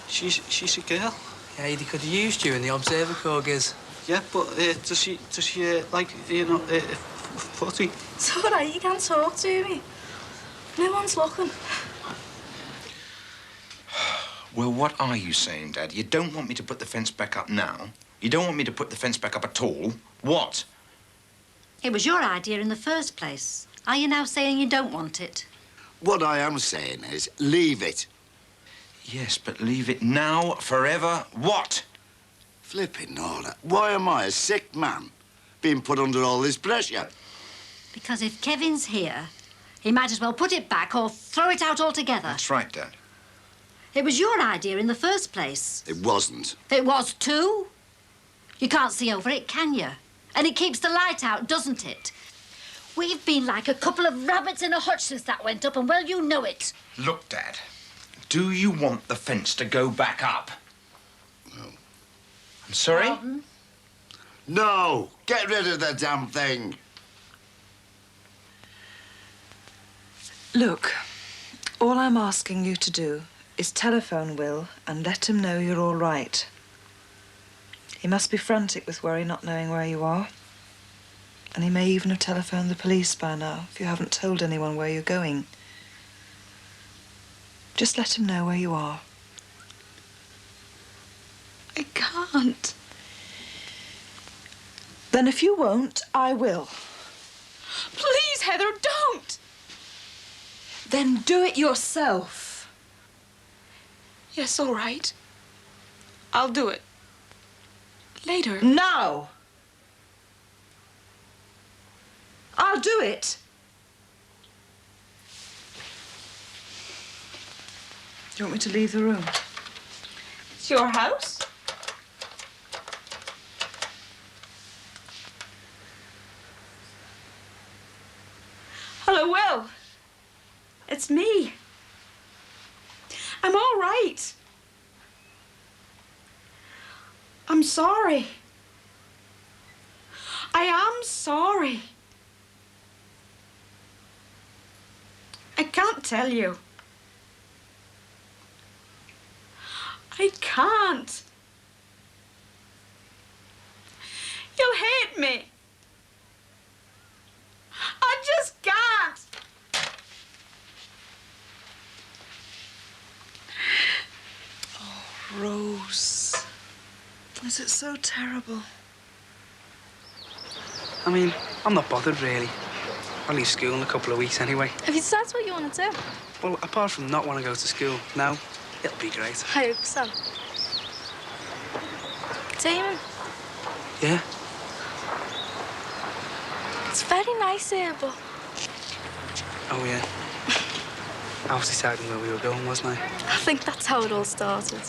Speaker 14: she's a girl.
Speaker 1: Yeah, he could have used you in the Observer Corps, Giz.
Speaker 14: Yeah, but does she like, you know, footy?
Speaker 12: It's all right, you can't talk to me. No one's looking.
Speaker 4: Well, what are you saying, Dad? You don't want me to put the fence back up now? You don't want me to put the fence back up at all? What?
Speaker 7: It was your idea in the first place. Are you now saying you don't want it?
Speaker 8: What I am saying is, leave it.
Speaker 4: Yes, but leave it now, forever, what?
Speaker 8: Flipping Nora, why am I, a sick man, being put under all this pressure?
Speaker 7: Because if Kevin's here, he might as well put it back or throw it out altogether.
Speaker 4: That's right, Dad.
Speaker 7: It was your idea in the first place.
Speaker 8: It wasn't.
Speaker 7: It was too. You can't see over it, can you? And it keeps the light out, doesn't it? We've been like a couple of rabbits in a hutch since that went up, and well, you know it.
Speaker 4: Look, Dad, do you want the fence to go back up?
Speaker 8: No.
Speaker 4: I'm sorry?
Speaker 7: Pardon?
Speaker 8: No! Get rid of the damn thing!
Speaker 13: Look, all I'm asking you to do is telephone Will and let him know you're all right. He must be frantic with worry not knowing where you are. And he may even have telephoned the police by now if you haven't told anyone where you're going. Just let him know where you are.
Speaker 11: I can't.
Speaker 13: Then if you won't, I will.
Speaker 11: Please, Heather, don't!
Speaker 13: Then do it yourself.
Speaker 11: Yes, all right. I'll do it. Later.
Speaker 13: Now! I'll do it. Do you want me to leave the room?
Speaker 11: It's your house. Hello, Will. It's me. I'm all right. I'm sorry. I am sorry. I can't tell you. I can't. You'll hate me. I just can't.
Speaker 13: Oh, Rose. Is it so terrible?
Speaker 1: I mean, I'm not bothered, really. I'll leave school in a couple of weeks anyway.
Speaker 12: Have you decided what you want to do?
Speaker 1: Well, apart from not want to go to school, no, it'll be great.
Speaker 12: I hope so. Damon,
Speaker 1: Yeah?
Speaker 12: it's very nice here, but
Speaker 1: Oh, yeah. I was deciding where we were going, wasn't I?
Speaker 12: I think that's how it all started.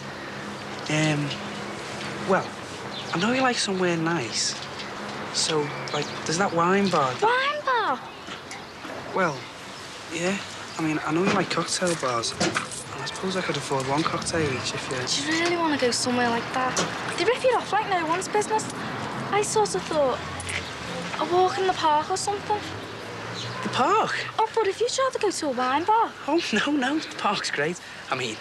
Speaker 1: Well, I know you like somewhere nice. So, like, there's that wine bar.
Speaker 12: Wine bar?
Speaker 1: Well, yeah. I mean, I know you like cocktail bars. And I suppose I could afford one cocktail each if you...
Speaker 12: Do you really want to go somewhere like that? They rip you off like no one's business. I sort of thought a walk in the park or something.
Speaker 1: The park?
Speaker 12: Oh, but if you'd rather go to a wine bar.
Speaker 1: Oh, no, the park's great. I mean,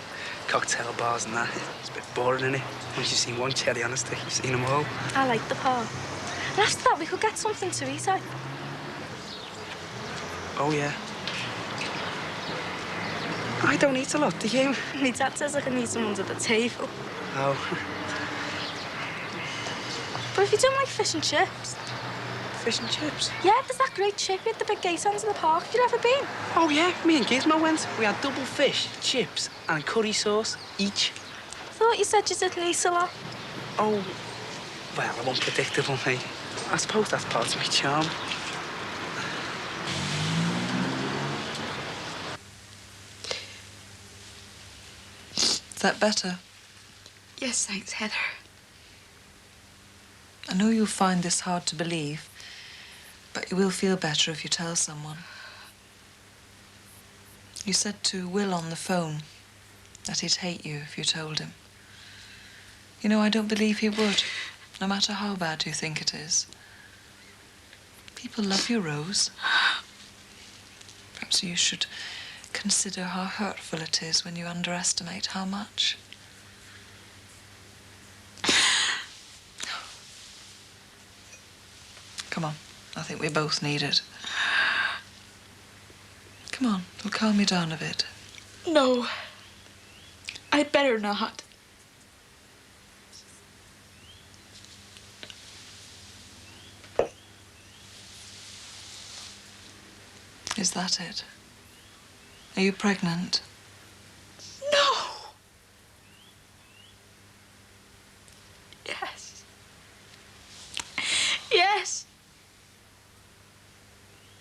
Speaker 1: cocktail bars and that. It's a bit boring, isn't it? Once you've seen one cherry on a stick, you've seen them all.
Speaker 12: I like the park. And after that, we could get something to eat, eh?
Speaker 1: Oh, yeah. I don't eat a lot, do you?
Speaker 12: My dad says I can eat them under the table.
Speaker 1: Oh.
Speaker 12: But if you don't like fish and chips...
Speaker 1: Fish and chips?
Speaker 12: Yeah, there's that great chippy at the big gate end of the park. Have you ever been?
Speaker 1: Oh, yeah. Me and Gizmo went. We had double fish, chips and curry sauce each.
Speaker 12: I thought you said you didn't eat a lot.
Speaker 1: Oh, well, I'm unpredictable, mate. I suppose that's part of my charm.
Speaker 13: Is that better?
Speaker 10: Yes, thanks, Heather.
Speaker 13: I know you'll find this hard to believe, but you will feel better if you tell someone. You said to Will on the phone that he'd hate you if you told him. You know, I don't believe he would, no matter how bad you think it is. People love you, Rose. Perhaps you should consider how hurtful it is when you underestimate how much. Come on, I think we both need it. Come on, it'll calm you down a bit.
Speaker 10: No, I'd better not.
Speaker 13: Is that it? Are you pregnant?
Speaker 10: No. Yes. Yes.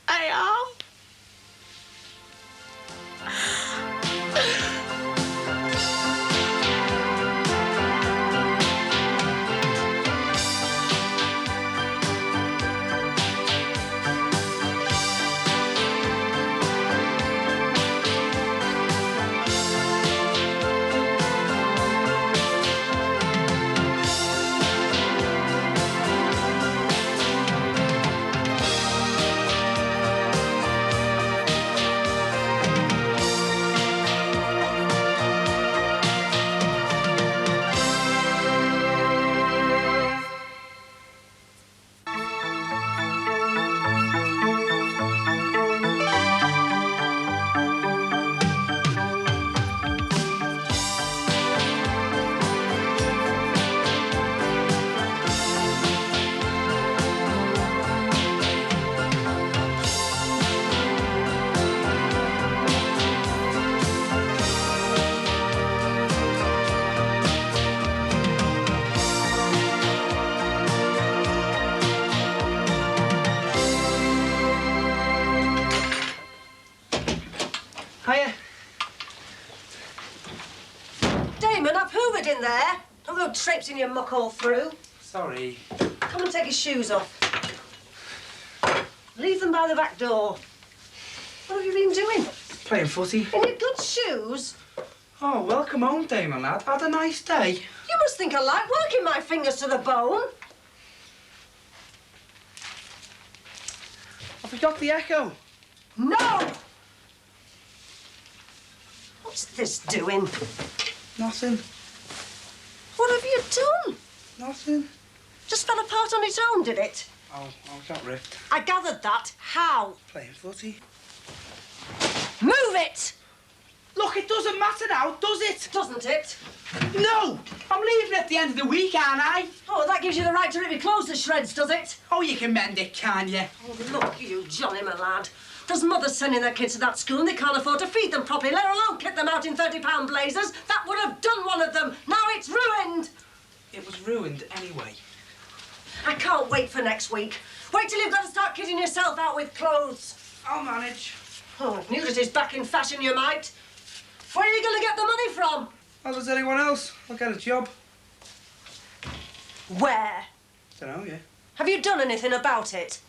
Speaker 10: I am.
Speaker 1: Hiya.
Speaker 15: Damon, I've hoovered in there. Don't go traipsing your muck all through.
Speaker 1: Sorry.
Speaker 15: Come and take your shoes off. Leave them by the back door. What have you been doing?
Speaker 1: Playing footy.
Speaker 15: In your good shoes?
Speaker 1: Oh, welcome home, Damon, lad. Had a nice day.
Speaker 15: You must think I like working my fingers to the bone.
Speaker 1: Have we got the echo?
Speaker 15: No! What's this doing?
Speaker 1: Nothing.
Speaker 15: What have you done?
Speaker 1: Nothing.
Speaker 15: Just fell apart on its own, did it?
Speaker 1: Oh, I got ripped.
Speaker 15: I gathered that. How?
Speaker 1: Playing footy.
Speaker 15: Move it!
Speaker 1: Look, it doesn't matter now, does it?
Speaker 15: Doesn't it?
Speaker 1: No! I'm leaving at the end of the week, aren't I?
Speaker 15: Oh, that gives you the right to rip your clothes to shreds, does it?
Speaker 1: Oh, you can mend it, can you?
Speaker 15: Oh, look, you Johnny, my lad. There's mothers sending their kids to that school and they can't afford to feed them properly, let alone kit them out in £30 blazers. That would have done one of them. Now it's ruined.
Speaker 1: It was ruined anyway.
Speaker 15: I can't wait for next week. Wait till you've got to start kitting yourself out with clothes.
Speaker 1: I'll manage.
Speaker 15: Oh, if nudity's back in fashion, you might. Where are you going to get the money from?
Speaker 1: As does anyone else. I'll get a job.
Speaker 15: Where?
Speaker 1: Dunno, yeah.
Speaker 15: Have you done anything about it?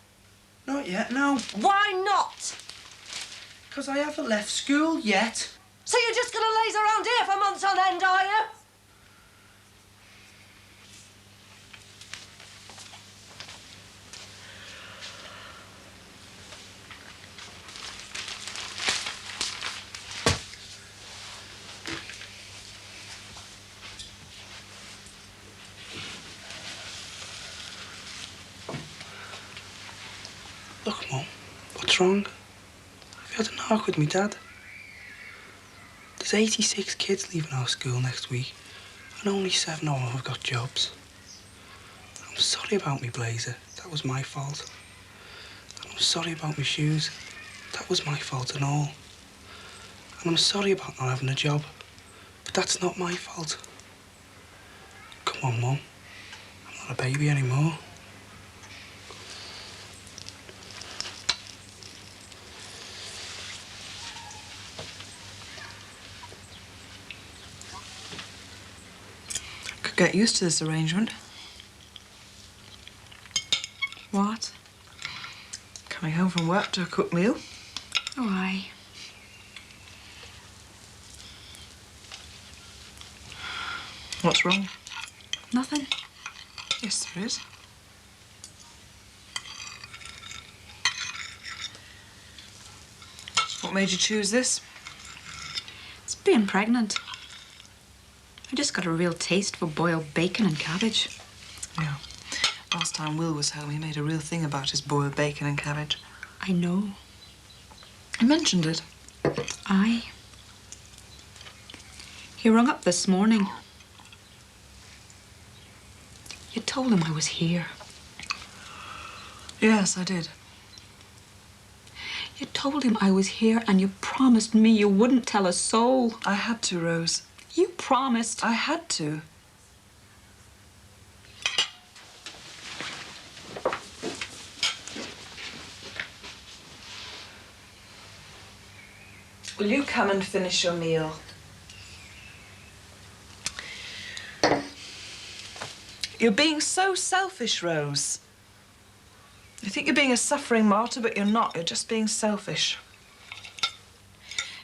Speaker 1: Not yet, no.
Speaker 15: Why not?
Speaker 1: Because I haven't left school yet.
Speaker 15: So you're just going to laze around here for months on end, are you?
Speaker 1: Look, Mum, what's wrong? Have you had an arc with me Dad? There's 86 kids leaving our school next week, and only 7 of them have got jobs. I'm sorry about me blazer. That was my fault. And I'm sorry about my shoes. That was my fault and all. And I'm sorry about not having a job. But that's not my fault. Come on, Mum. I'm not a baby anymore.
Speaker 13: Could get used to this arrangement.
Speaker 11: What?
Speaker 13: Coming home from work to a cooked meal.
Speaker 11: Oh, aye.
Speaker 13: What's wrong?
Speaker 11: Nothing.
Speaker 13: Yes, there is. What made you choose this?
Speaker 11: It's being pregnant. I just got a real taste for boiled bacon and cabbage.
Speaker 13: Yeah. Last time Will was home, he made a real thing about his boiled bacon and cabbage.
Speaker 11: I know.
Speaker 13: He mentioned it.
Speaker 11: Aye. He rung up this morning. You told him I was here.
Speaker 13: Yes, I did.
Speaker 11: You told him I was here and you promised me you wouldn't tell a soul.
Speaker 13: I had to, Rose.
Speaker 11: You promised.
Speaker 13: I had to. Will you come and finish your meal? You're being so selfish, Rose. You think you're being a suffering martyr, but you're not. You're just being selfish.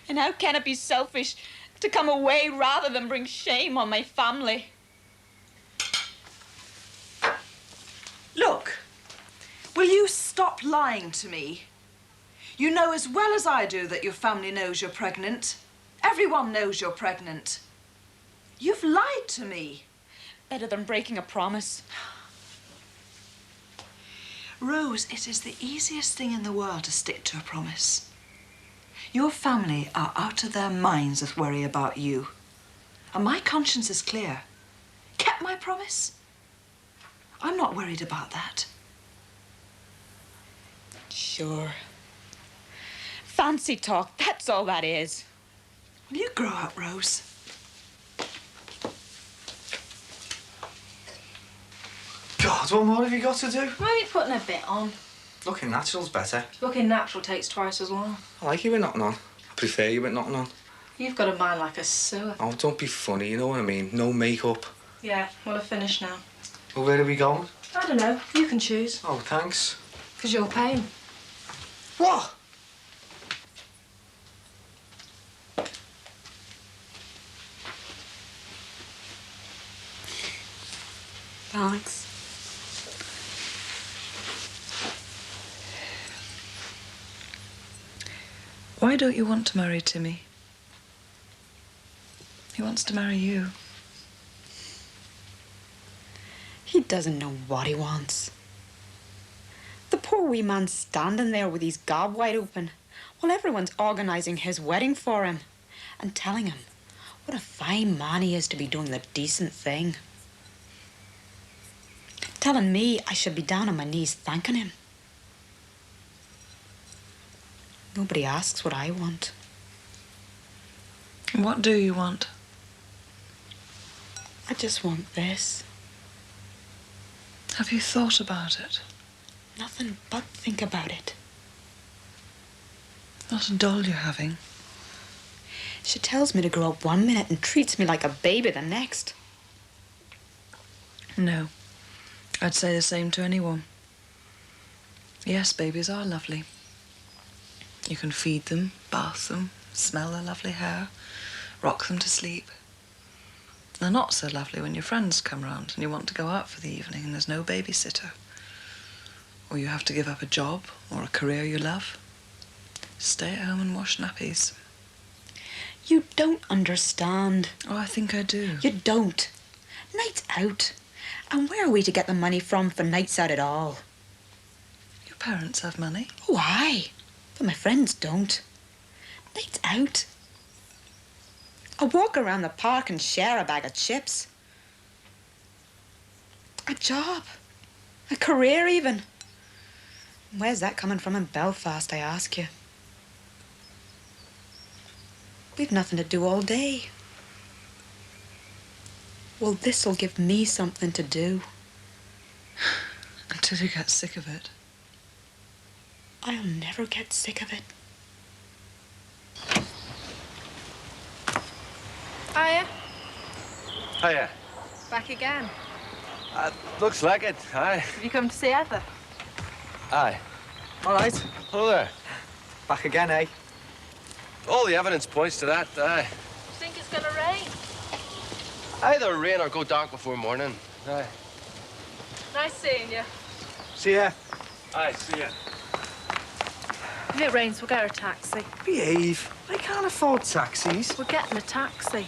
Speaker 11: And how can it be selfish to come away rather than bring shame on my family?
Speaker 13: Look, will you stop lying to me? You know as well as I do that your family knows you're pregnant. Everyone knows you're pregnant. You've lied to me.
Speaker 11: Better than breaking a promise.
Speaker 13: Rose, it is the easiest thing in the world to stick to a promise. Your family are out of their minds with worry about you. And my conscience is clear. Kept my promise. I'm not worried about that.
Speaker 11: Sure. Fancy talk, that's all that is.
Speaker 13: Will you grow up, Rose?
Speaker 16: God, what more have you got to do?
Speaker 10: Why are you putting a bit on?
Speaker 16: Looking natural's better.
Speaker 10: Looking natural takes twice as long.
Speaker 16: I like you with nothing on. I prefer you with nothing on.
Speaker 10: You've got a mind like a sewer.
Speaker 16: Oh, don't be funny, you know what I mean? No makeup.
Speaker 10: Yeah, well, I've finished now.
Speaker 16: Well, where are we going?
Speaker 10: I don't know. You can choose.
Speaker 16: Oh, thanks.
Speaker 10: Because you're paying.
Speaker 16: What?
Speaker 10: Thanks.
Speaker 13: Why don't you want to marry Timmy? He wants to marry you.
Speaker 11: He doesn't know what he wants. The poor wee man's standing there with his gob wide open while everyone's organising his wedding for him and telling him what a fine man he is to be doing the decent thing. Telling me I should be down on my knees thanking him. Nobody asks what I want.
Speaker 13: What do you want?
Speaker 11: I just want this.
Speaker 13: Have you thought about it?
Speaker 11: Nothing but think about it.
Speaker 13: What a doll you're having.
Speaker 11: She tells me to grow up one minute and treats me like a baby the next.
Speaker 13: No. I'd say the same to anyone. Yes, babies are lovely. You can feed them, bath them, smell their lovely hair, rock them to sleep. They're not so lovely when your friends come round and you want to go out for the evening and there's no babysitter. Or you have to give up a job or a career you love. Stay at home and wash nappies.
Speaker 11: You don't understand.
Speaker 13: Oh, I think I do.
Speaker 11: You don't. Nights out. And where are we to get the money from for nights out at all?
Speaker 13: You're parents have money.
Speaker 11: Why? But my friends don't. Nights out. A walk around the park and share a bag of chips. A job. A career, even. Where's that coming from in Belfast, I ask you? We've nothing to do all day. Well, this'll give me something to do.
Speaker 13: Until you get sick of it.
Speaker 11: I'll never get sick of it.
Speaker 17: Hiya.
Speaker 18: Hiya.
Speaker 17: Back again.
Speaker 18: Looks like it. Aye.
Speaker 17: Have you come to see Heather?
Speaker 18: Aye. All right. Hello there.
Speaker 16: Back again, eh?
Speaker 18: All the evidence points to that. Aye.
Speaker 17: You think it's gonna rain?
Speaker 18: Either rain or go dark before morning. Aye.
Speaker 17: Nice seeing you.
Speaker 16: See ya.
Speaker 18: Aye, see ya.
Speaker 17: If it rains, we'll get a taxi.
Speaker 16: Behave. I can't afford taxis.
Speaker 17: We're getting a taxi.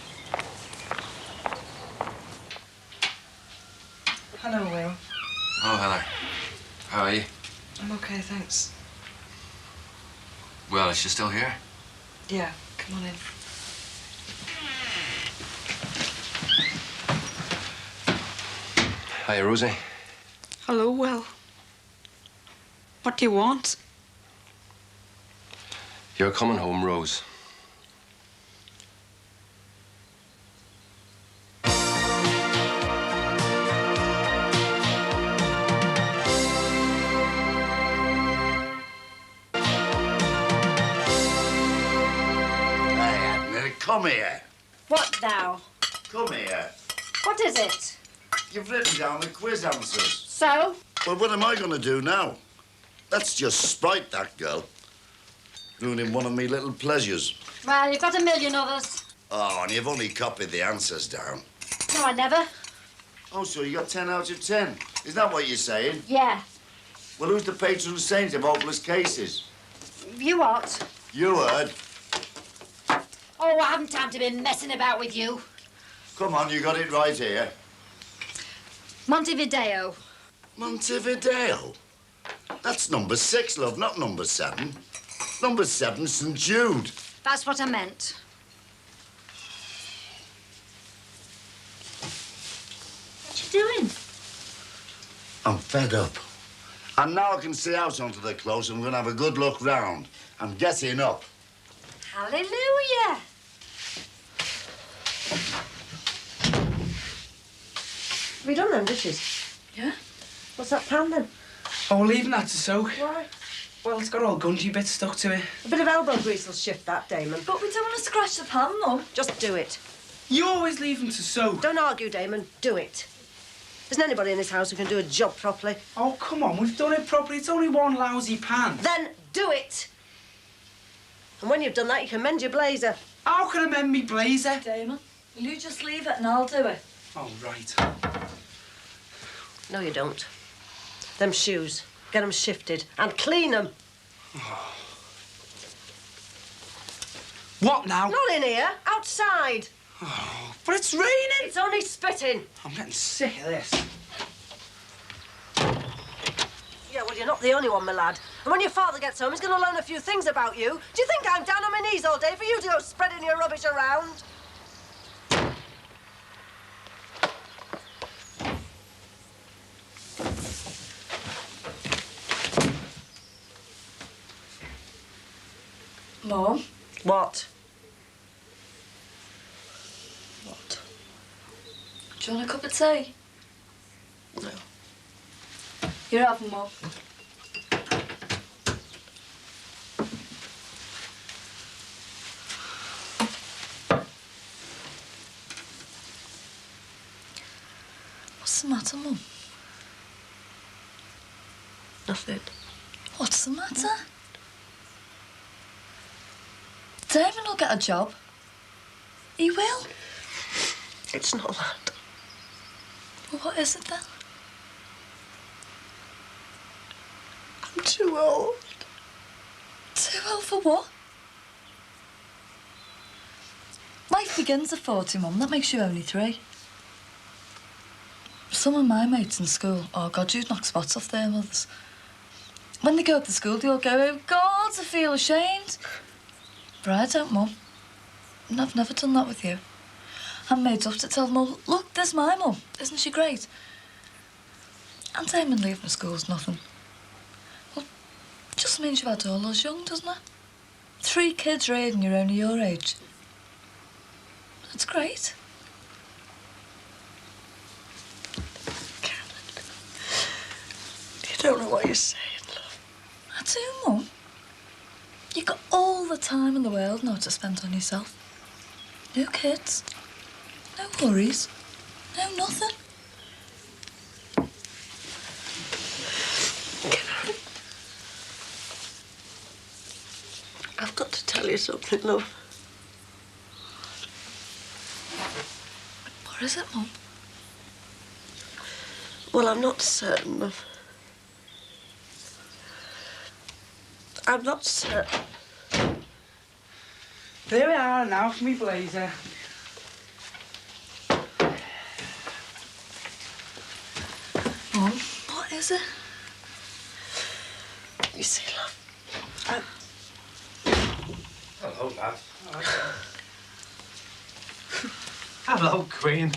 Speaker 13: Hello, Will.
Speaker 4: Oh, Heather. How are you?
Speaker 13: I'm okay, thanks.
Speaker 4: Well, is she still here?
Speaker 13: Yeah, come on in.
Speaker 18: Hiya, Rosie.
Speaker 11: Hello, Will. What do you want?
Speaker 18: You're coming home, Rose.
Speaker 8: Come here.
Speaker 15: What now?
Speaker 8: Come here.
Speaker 15: What is it?
Speaker 8: You've written down the quiz answers.
Speaker 15: So?
Speaker 8: Well, what am I going to do now? That's just spite, that girl. Ruining one of me little pleasures.
Speaker 7: Well, you've got a million others.
Speaker 8: Oh, and you've only copied the answers down.
Speaker 7: No, I never.
Speaker 8: Oh, so you got 10 out of 10. Is that what you're saying?
Speaker 7: Yeah.
Speaker 8: Well, who's the patron saint of hopeless cases?
Speaker 7: You what?
Speaker 8: You heard.
Speaker 7: Oh, I haven't time to be messing about with you.
Speaker 8: Come on, you got it right here.
Speaker 7: Montevideo.
Speaker 8: Montevideo? That's number 6, love, not number 7. Number 7's St. Jude.
Speaker 7: That's what I meant. What you doing?
Speaker 8: I'm fed up. And now I can see out onto the close and we're going to have a good look round. I'm getting up.
Speaker 7: Hallelujah.
Speaker 15: Have you done them dishes?
Speaker 1: Yeah.
Speaker 15: What's that pan then?
Speaker 1: Oh, we're leaving that to soak.
Speaker 15: Why?
Speaker 1: Well, it's got all gungy bits stuck to it.
Speaker 15: A bit of elbow grease will shift that, Damon.
Speaker 2: But we don't want to scratch the pan, Mum.
Speaker 15: Just do it.
Speaker 1: You always leave them to soak.
Speaker 15: Don't argue, Damon. Do it. Isn't anybody in this house who can do a job properly?
Speaker 1: Oh, come on. We've done it properly. It's only one lousy pan.
Speaker 15: Then do it. And when you've done that, you can mend your blazer.
Speaker 1: How can I mend me blazer?
Speaker 2: Damon, will you just leave it and I'll do it?
Speaker 1: Oh, right.
Speaker 15: No, you don't. Them shoes. Get them shifted and clean them.
Speaker 1: What now?
Speaker 15: Not in here. Outside.
Speaker 1: Oh, but it's raining.
Speaker 15: It's only spitting.
Speaker 1: I'm getting sick of this.
Speaker 15: Yeah, well, you're not the only one, my lad. And when your father gets home, he's going to learn a few things about you. Do you think I'm down on my knees all day for you to go spreading your rubbish around?
Speaker 2: Mum?
Speaker 15: What?
Speaker 2: What? Do you want a cup of tea?
Speaker 15: No.
Speaker 2: You're having, Mum. What's the matter, Mum?
Speaker 15: Nothing.
Speaker 2: What's the matter? Damon will get a job. He will.
Speaker 15: It's not that.
Speaker 2: Well, what is it then?
Speaker 15: I'm too old.
Speaker 2: Too old for what? Life begins at 40, Mum. That makes you only 3. Some of my mates in school, oh God, you'd knock spots off their mothers. When they go up to school, they all go, oh, God, I feel ashamed. But I don't, Mum. And I've never done that with you. I'm made up to tell them all, look, there's my mum. Isn't she great? And Damon leaving school's nothing. Well, just means you've had all us young, doesn't it? 3 kids raising you're only your age. That's great.
Speaker 15: You don't know what you're saying, love.
Speaker 2: I do, Mum. You've got all the time in the world now to spend on yourself. No kids. No worries. No nothing.
Speaker 15: I've got to tell you something, love.
Speaker 2: What is it, Mum?
Speaker 15: Well, I'm not certain, love. I'm not certain.
Speaker 1: There we are now for me blazer.
Speaker 2: Mum, what is it?
Speaker 15: You see, love,
Speaker 16: Hello, lad. Hello, Queen.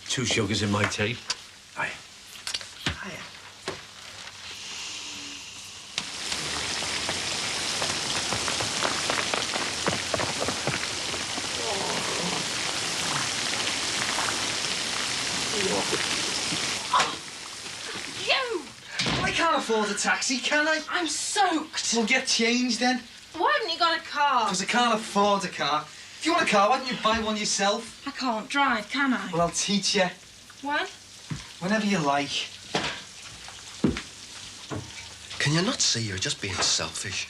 Speaker 16: 2 sugars in my tea. Aye.
Speaker 10: You!
Speaker 16: I can't afford a taxi, can I?
Speaker 10: I'm soaked.
Speaker 16: We'll get changed then.
Speaker 10: Why haven't you got a car?
Speaker 16: Because I can't afford a car. If you want a car, why don't you buy one yourself?
Speaker 10: I can't drive, can I?
Speaker 16: Well, I'll teach you.
Speaker 10: When?
Speaker 16: Whenever you like.
Speaker 19: Can you not see you're just being selfish?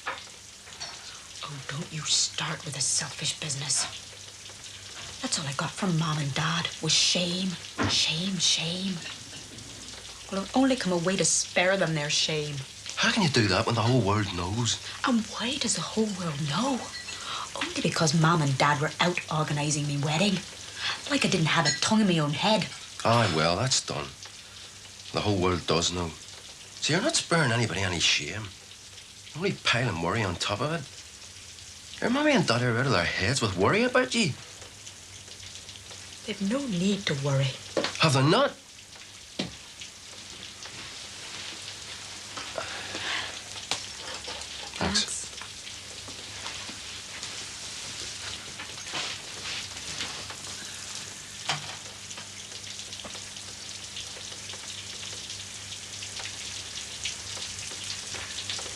Speaker 7: Oh, don't you start with the selfish business. That's all I got from Mom and Dad was shame, shame, shame. Well, it'll only come a way to spare them their shame.
Speaker 19: How can you do that when the whole world knows?
Speaker 7: And why does the whole world know? Only because Mom and Dad were out organising me wedding. Like I didn't have a tongue in my own head.
Speaker 19: Aye, well, that's done. The whole world does know. So you're not sparing anybody any shame. Only piling worry on top of it. Your mommy and daddy are out of their heads with worry about you.
Speaker 7: They've no need to worry.
Speaker 19: Have they not? Thanks.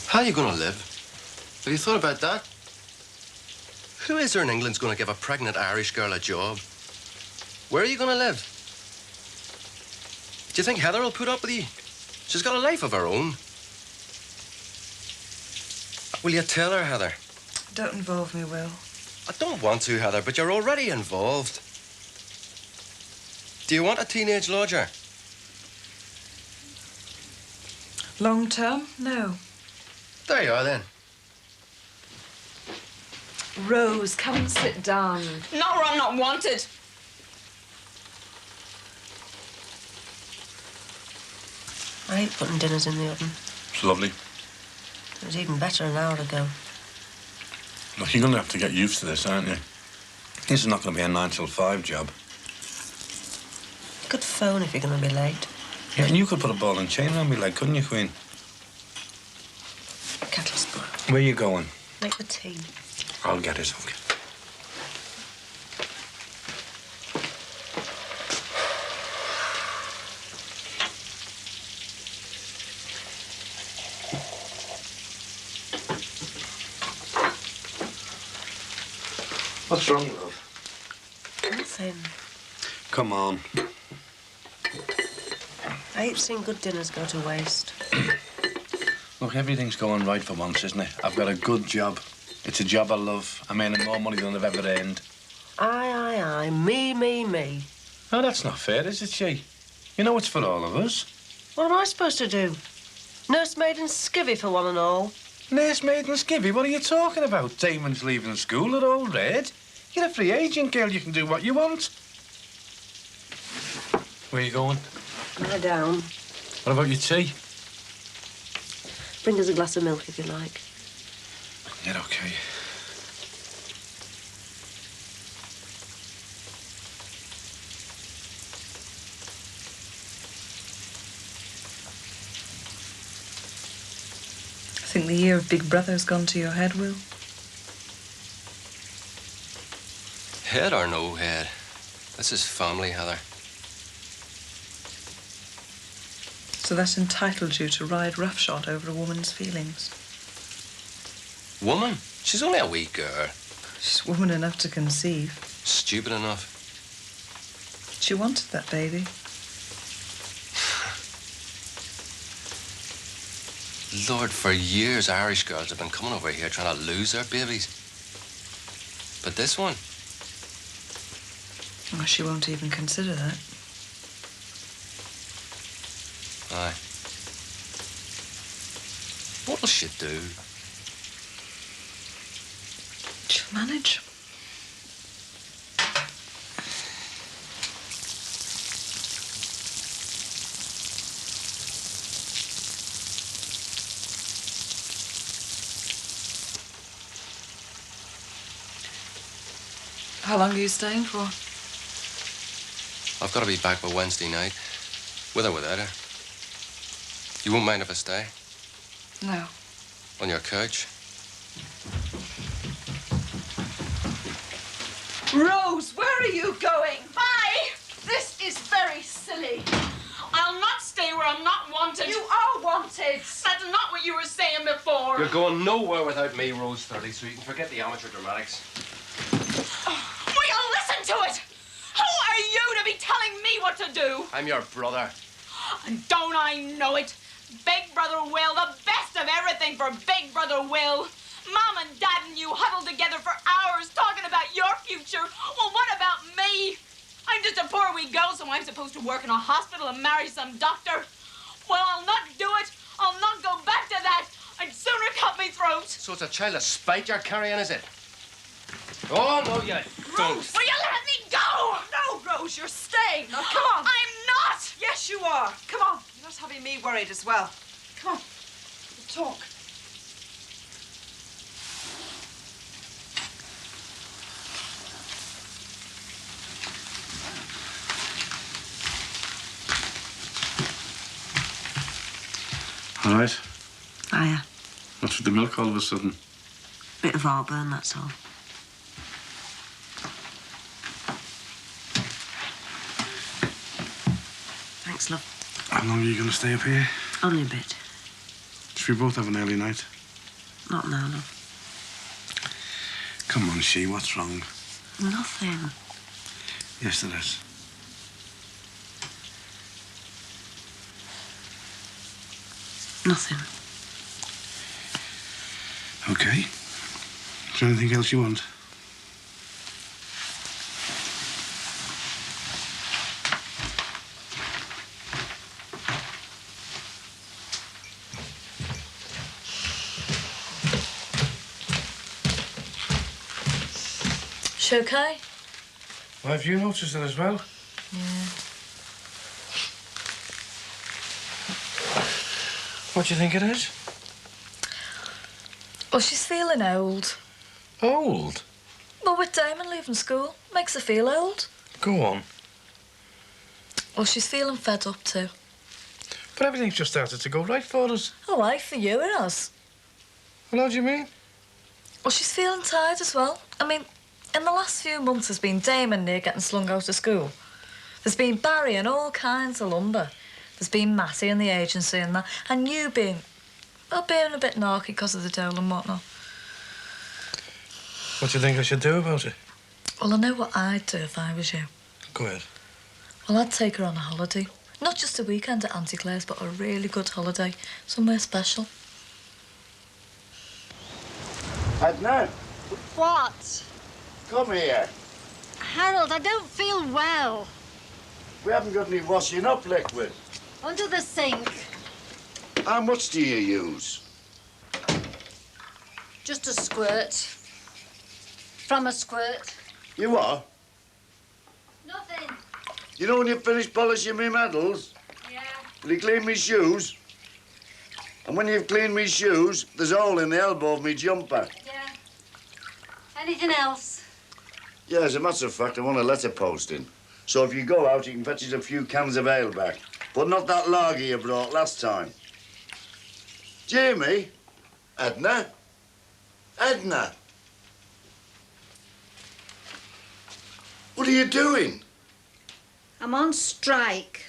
Speaker 19: How are you going to live? Have you thought about that? Who is there in England's going to give a pregnant Irish girl a job? Where are you going to live? Do you think Heather will put up with you? She's got a life of her own. Will you tell her, Heather?
Speaker 13: Don't involve me, Will.
Speaker 19: I don't want to, Heather, but you're already involved. Do you want a teenage lodger?
Speaker 13: Long term? No.
Speaker 19: There you are, then.
Speaker 13: Rose, come and sit down.
Speaker 10: Not where I'm not wanted.
Speaker 15: I ain't putting dinners in the oven.
Speaker 20: It's lovely.
Speaker 15: It was even better an hour ago.
Speaker 20: Look, you're going to have to get used to this, aren't you? This is not going to be a 9 till 5 job.
Speaker 15: You could phone if you're going to be late.
Speaker 20: Yeah, and you could put a ball and chain around me leg, couldn't you, Queen?
Speaker 15: Kettle's spoiled.
Speaker 20: Where are you going?
Speaker 15: Make the tea.
Speaker 20: I'll get it, okay. What's wrong, love?
Speaker 15: Nothing.
Speaker 20: Come on.
Speaker 15: I hate seeing good dinners go to waste.
Speaker 20: Look, everything's going right for once, isn't it? I've got a good job. It's a job I love. I'm earning more money than I've ever earned.
Speaker 15: Aye. Me, me, me.
Speaker 20: No, that's not fair, is it, She? You know it's for all of us.
Speaker 15: What am I supposed to do? Nursemaid and skivvy for one and all?
Speaker 20: Nursemaid and skivvy? What are you talking about? Damon's leaving school at all red. You're a free agent, girl. You can do what you want. Where are you going?
Speaker 15: Lie down.
Speaker 20: What about your tea?
Speaker 15: Bring us a glass of milk if you like.
Speaker 20: Yeah, okay.
Speaker 13: I think the year of Big Brother's gone to your head, Will.
Speaker 19: Head or no head? This is family, Heather.
Speaker 13: So that entitled you to ride roughshod over a woman's feelings.
Speaker 19: Woman? She's only a wee girl.
Speaker 13: She's woman enough to conceive.
Speaker 19: Stupid enough.
Speaker 13: She wanted that baby.
Speaker 19: Lord, for years Irish girls have been coming over here trying to lose their babies. But this one?
Speaker 13: Oh, she won't even consider that.
Speaker 19: Aye. What'll she do?
Speaker 13: She'll manage. How long are you staying for?
Speaker 19: I've got to be back by Wednesday night. With or without her. You won't mind if I stay?
Speaker 13: No.
Speaker 19: On your couch?
Speaker 21: Rose, where are you going? Bye! This is very silly.
Speaker 10: I'll not stay where I'm not wanted.
Speaker 21: You are wanted.
Speaker 10: That's not what you were saying before.
Speaker 19: You're going nowhere without me, Rose 30, so you can forget the amateur dramatics.
Speaker 10: Will you listen to it? Who are you to be telling me what to do?
Speaker 19: I'm your brother.
Speaker 10: And don't I know it? Big Brother Will, the best of everything for Big Brother Will. Mom and Dad and you huddled together for hours talking about your future. Well, what about me? I'm just a poor wee girl, so I'm supposed to work in a hospital and marry some doctor. Well, I'll not do it. I'll not go back to that. I'd sooner cut my throat.
Speaker 19: So it's a child of spite you're carrying, is it? Oh, no, you don't.
Speaker 10: Rose, will you let me go?
Speaker 21: No, Rose, you're staying. Now, come on.
Speaker 10: I'm not.
Speaker 21: Yes, you are. Come on. You're not having me worried as well. Come on. We'll talk.
Speaker 20: All right.
Speaker 15: Hiya.
Speaker 20: What's with the milk all of a sudden?
Speaker 15: Bit of heartburn, that's all. Thanks, love.
Speaker 20: How long are you going to stay up here?
Speaker 15: Only a bit.
Speaker 20: Should we both have an early night?
Speaker 15: Not now, love.
Speaker 20: Come on, She, what's wrong?
Speaker 15: Nothing.
Speaker 20: Yes, there is.
Speaker 15: Nothing.
Speaker 20: Okay. Is there anything else you want?
Speaker 2: She okay?
Speaker 20: Well, have you noticed it as well?
Speaker 2: Yeah.
Speaker 20: What do you think it is?
Speaker 2: Well, she's feeling old.
Speaker 20: Old?
Speaker 2: Well, with Damon leaving school, makes her feel old.
Speaker 20: Go on.
Speaker 2: Well, she's feeling fed up too.
Speaker 20: But everything's just started to go right for us.
Speaker 2: Oh, aye, for you it has.
Speaker 20: Well, how do you mean?
Speaker 2: Well, she's feeling tired as well. I mean, in the last few months there's been Damon near getting slung out of school. There's been Barry and all kinds of lumber. There's been Matty and the agency and that. And you being a bit narky because of the dole and whatnot.
Speaker 20: What do you think I should do about it?
Speaker 2: Well, I know what I'd do if I was you.
Speaker 20: Go ahead.
Speaker 2: Well, I'd take her on a holiday. Not just a weekend at Auntie Claire's, but a really good holiday. Somewhere special.
Speaker 9: Adnan,
Speaker 22: What?
Speaker 9: come here.
Speaker 22: Harold, I don't feel well.
Speaker 9: We haven't got any washing up liquid.
Speaker 22: Under the sink.
Speaker 8: How much do you use?
Speaker 22: Just a squirt. From a squirt.
Speaker 8: You are?
Speaker 22: Nothing.
Speaker 8: You know when you finish polishing me medals?
Speaker 22: Yeah.
Speaker 8: Will you clean me shoes?
Speaker 9: And when you've cleaned me shoes, there's a hole in the elbow of me jumper.
Speaker 22: Yeah. Anything else?
Speaker 9: Yeah, as a matter of fact, I want a letter posting. So if you go out, you can fetch us a few cans of ale back. But not that lager you brought last time. Jamie? Edna? Edna? What are you doing?
Speaker 22: I'm on strike.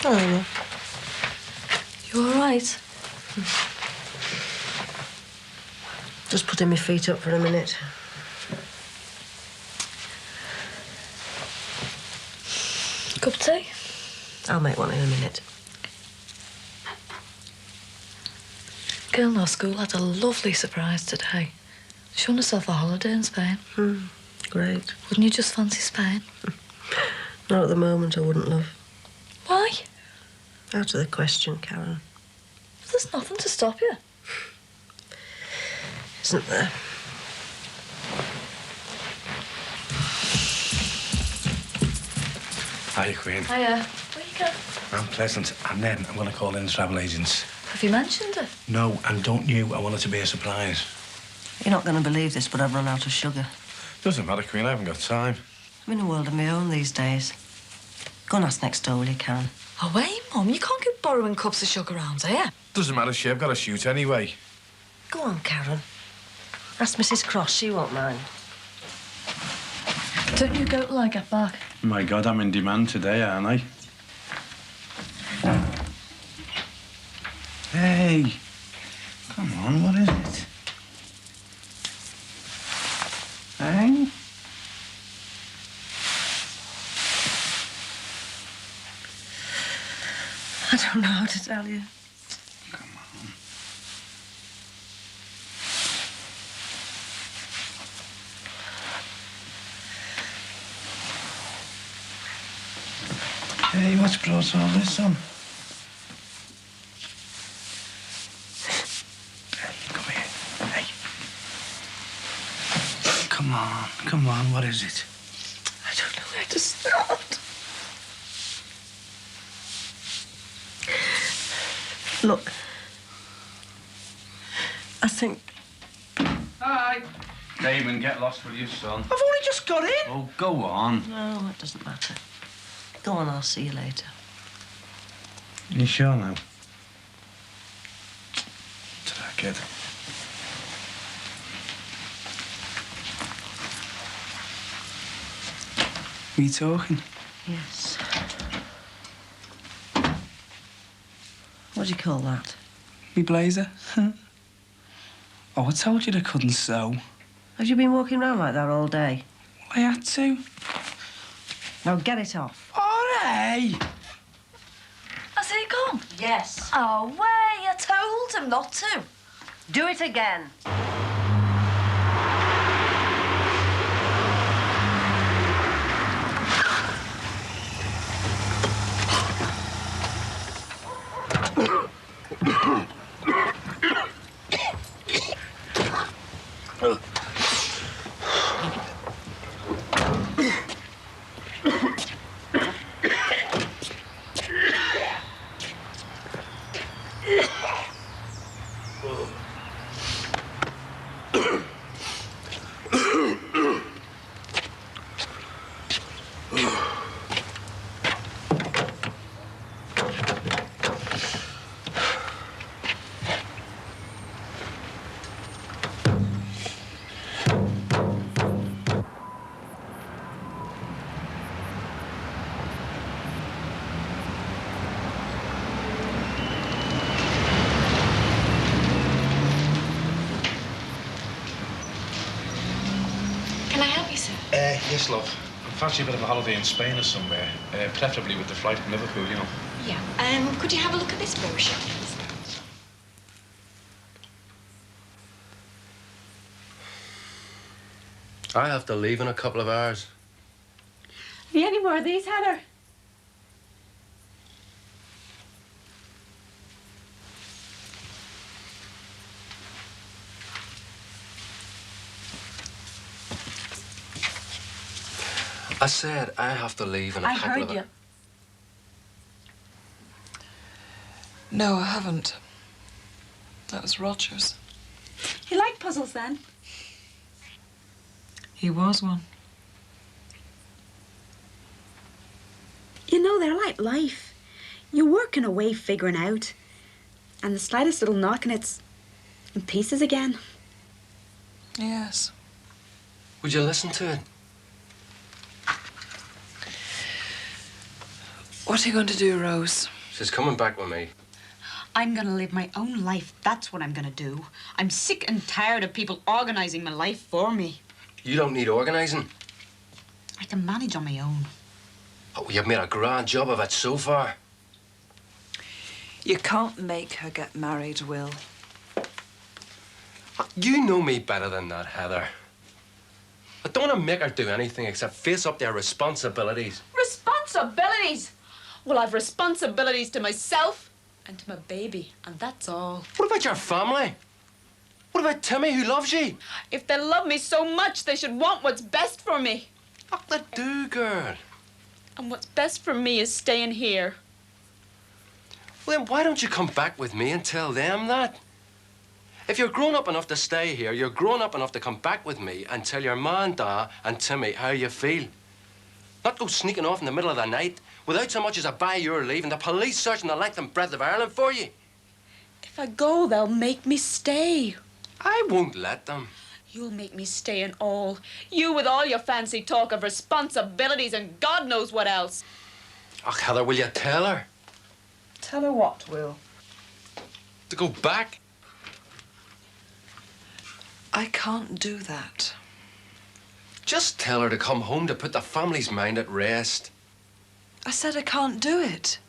Speaker 15: Hello, Mum.
Speaker 2: You all right?
Speaker 15: Just putting my feet up for a minute.
Speaker 2: Cup of tea?
Speaker 15: I'll make one in a minute.
Speaker 2: Girl in our school had a lovely surprise today. She won herself a holiday in Spain.
Speaker 15: Great.
Speaker 2: Wouldn't you just fancy Spain?
Speaker 15: Not at the moment, I wouldn't, love.
Speaker 2: Why?
Speaker 15: Out of the question, Karen.
Speaker 2: There's nothing to stop you.
Speaker 15: Isn't there?
Speaker 20: Hiya, Queen.
Speaker 2: Hiya. Where you go?
Speaker 20: I'm Pleasant, and then I'm going to call in the travel agents.
Speaker 2: Have you mentioned it?
Speaker 20: No, and don't you. I want it to be a surprise.
Speaker 15: You're not going to believe this, but I've run out of sugar.
Speaker 20: Doesn't matter, Queen. I haven't got time.
Speaker 15: I'm in a world of my own these days. Go and ask next door, will you, Karen?
Speaker 2: Oh, wait, Mum. You can't keep borrowing cups of sugar around here.
Speaker 20: Doesn't matter, she. I've got to shoot anyway.
Speaker 15: Go on, Karen. Ask Mrs. Cross. She won't mind.
Speaker 2: Don't you go till I get back.
Speaker 20: My God, I'm in demand today, aren't I? Hey. Come on, what is it? Hey?
Speaker 15: I don't know how to tell you.
Speaker 20: Hey, what's brought all this on? Hey, come here. Hey. Come on, what is it?
Speaker 15: I don't know where to start. Look, I think...
Speaker 20: Hi. Damon, get lost with you, son.
Speaker 15: I've only just got in.
Speaker 20: Oh, go on.
Speaker 15: No, it doesn't matter. Go on, I'll see you later.
Speaker 20: You sure now? Ta-ra, kid.
Speaker 1: We talking?
Speaker 15: Yes. What do you call that?
Speaker 1: Me blazer? Oh, I told you I couldn't sew.
Speaker 15: Have you been walking around like that all day?
Speaker 1: I had to.
Speaker 15: Now get it off.
Speaker 1: All right.
Speaker 2: Has he gone?
Speaker 15: Yes.
Speaker 2: Oh, wait, I told him not to.
Speaker 15: Do it again.
Speaker 20: Yes, love. I fancy a bit of a holiday in Spain or somewhere, preferably with the flight from Liverpool, you know.
Speaker 7: Yeah. Could you have a look at this brochure, please?
Speaker 19: I have to leave in a couple of hours.
Speaker 10: Have you any more of these, Heather?
Speaker 19: I said I have to leave in a couple of hours.
Speaker 10: I heard you.
Speaker 13: No, I haven't. That was Roger's.
Speaker 10: You like puzzles, then?
Speaker 13: He was one.
Speaker 11: You know, they're like life. You're working away figuring out. And the slightest little knock and it's in pieces again.
Speaker 13: Yes.
Speaker 19: Would you listen to it?
Speaker 13: What are you going to do, Rose?
Speaker 19: She's coming back with me.
Speaker 11: I'm gonna live my own life. That's what I'm gonna do. I'm sick and tired of people organising my life for me.
Speaker 19: You don't need organising.
Speaker 11: I can manage on my own.
Speaker 19: Oh, you've made a grand job of it so far.
Speaker 13: You can't make her get married, Will.
Speaker 19: You know me better than that, Heather. I don't want to make her do anything except face up to her responsibilities.
Speaker 10: Responsibilities? Well, I've responsibilities to myself and to my baby, and that's all.
Speaker 19: What about your family? What about Timmy, who loves you?
Speaker 10: If they love me so much, they should want what's best for me.
Speaker 19: What they do, girl?
Speaker 10: And what's best for me is staying here.
Speaker 19: Well, then why don't you come back with me and tell them that? If you're grown up enough to stay here, you're grown up enough to come back with me and tell your ma and da and Timmy how you feel. Not go sneaking off in the middle of the night without so much as a buy your leave and the police searching the length and breadth of Ireland for you.
Speaker 10: If I go, they'll make me stay.
Speaker 19: I won't let them.
Speaker 10: You'll make me stay in all. You with all your fancy talk of responsibilities and God knows what else.
Speaker 19: Oh, Heather, will you tell her?
Speaker 13: Tell her what, Will?
Speaker 19: To go back?
Speaker 13: I can't do that.
Speaker 19: Just tell her to come home to put the family's mind at rest.
Speaker 13: I said I can't do it.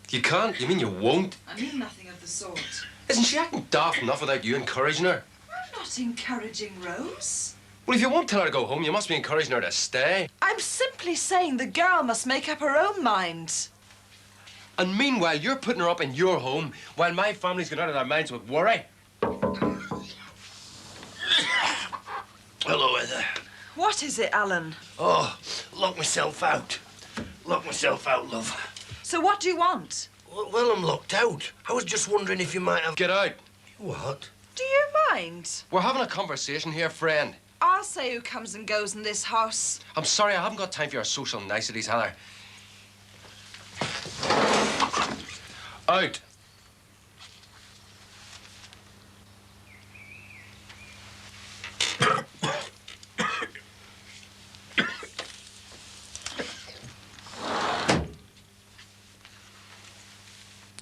Speaker 19: You can't? You mean you won't?
Speaker 13: I mean nothing of the sort.
Speaker 19: Isn't she acting daft enough without you encouraging her?
Speaker 13: I'm not encouraging Rose.
Speaker 19: Well, if you won't tell her to go home, you must be encouraging her to stay.
Speaker 13: I'm simply saying the girl must make up her own mind.
Speaker 19: And meanwhile, you're putting her up in your home while my family's going out of their minds with worry.
Speaker 3: Hello, Heather.
Speaker 13: What is it, Alan?
Speaker 3: Oh, locked myself out. Locked myself out, love.
Speaker 13: So what do you want?
Speaker 3: Well, I'm locked out. I was just wondering if you might have...
Speaker 19: Get out.
Speaker 3: What?
Speaker 13: Do you mind?
Speaker 19: We're having a conversation here, friend.
Speaker 13: I'll say who comes and goes in this house.
Speaker 19: I'm sorry, I haven't got time for your social niceties, Heather. Out.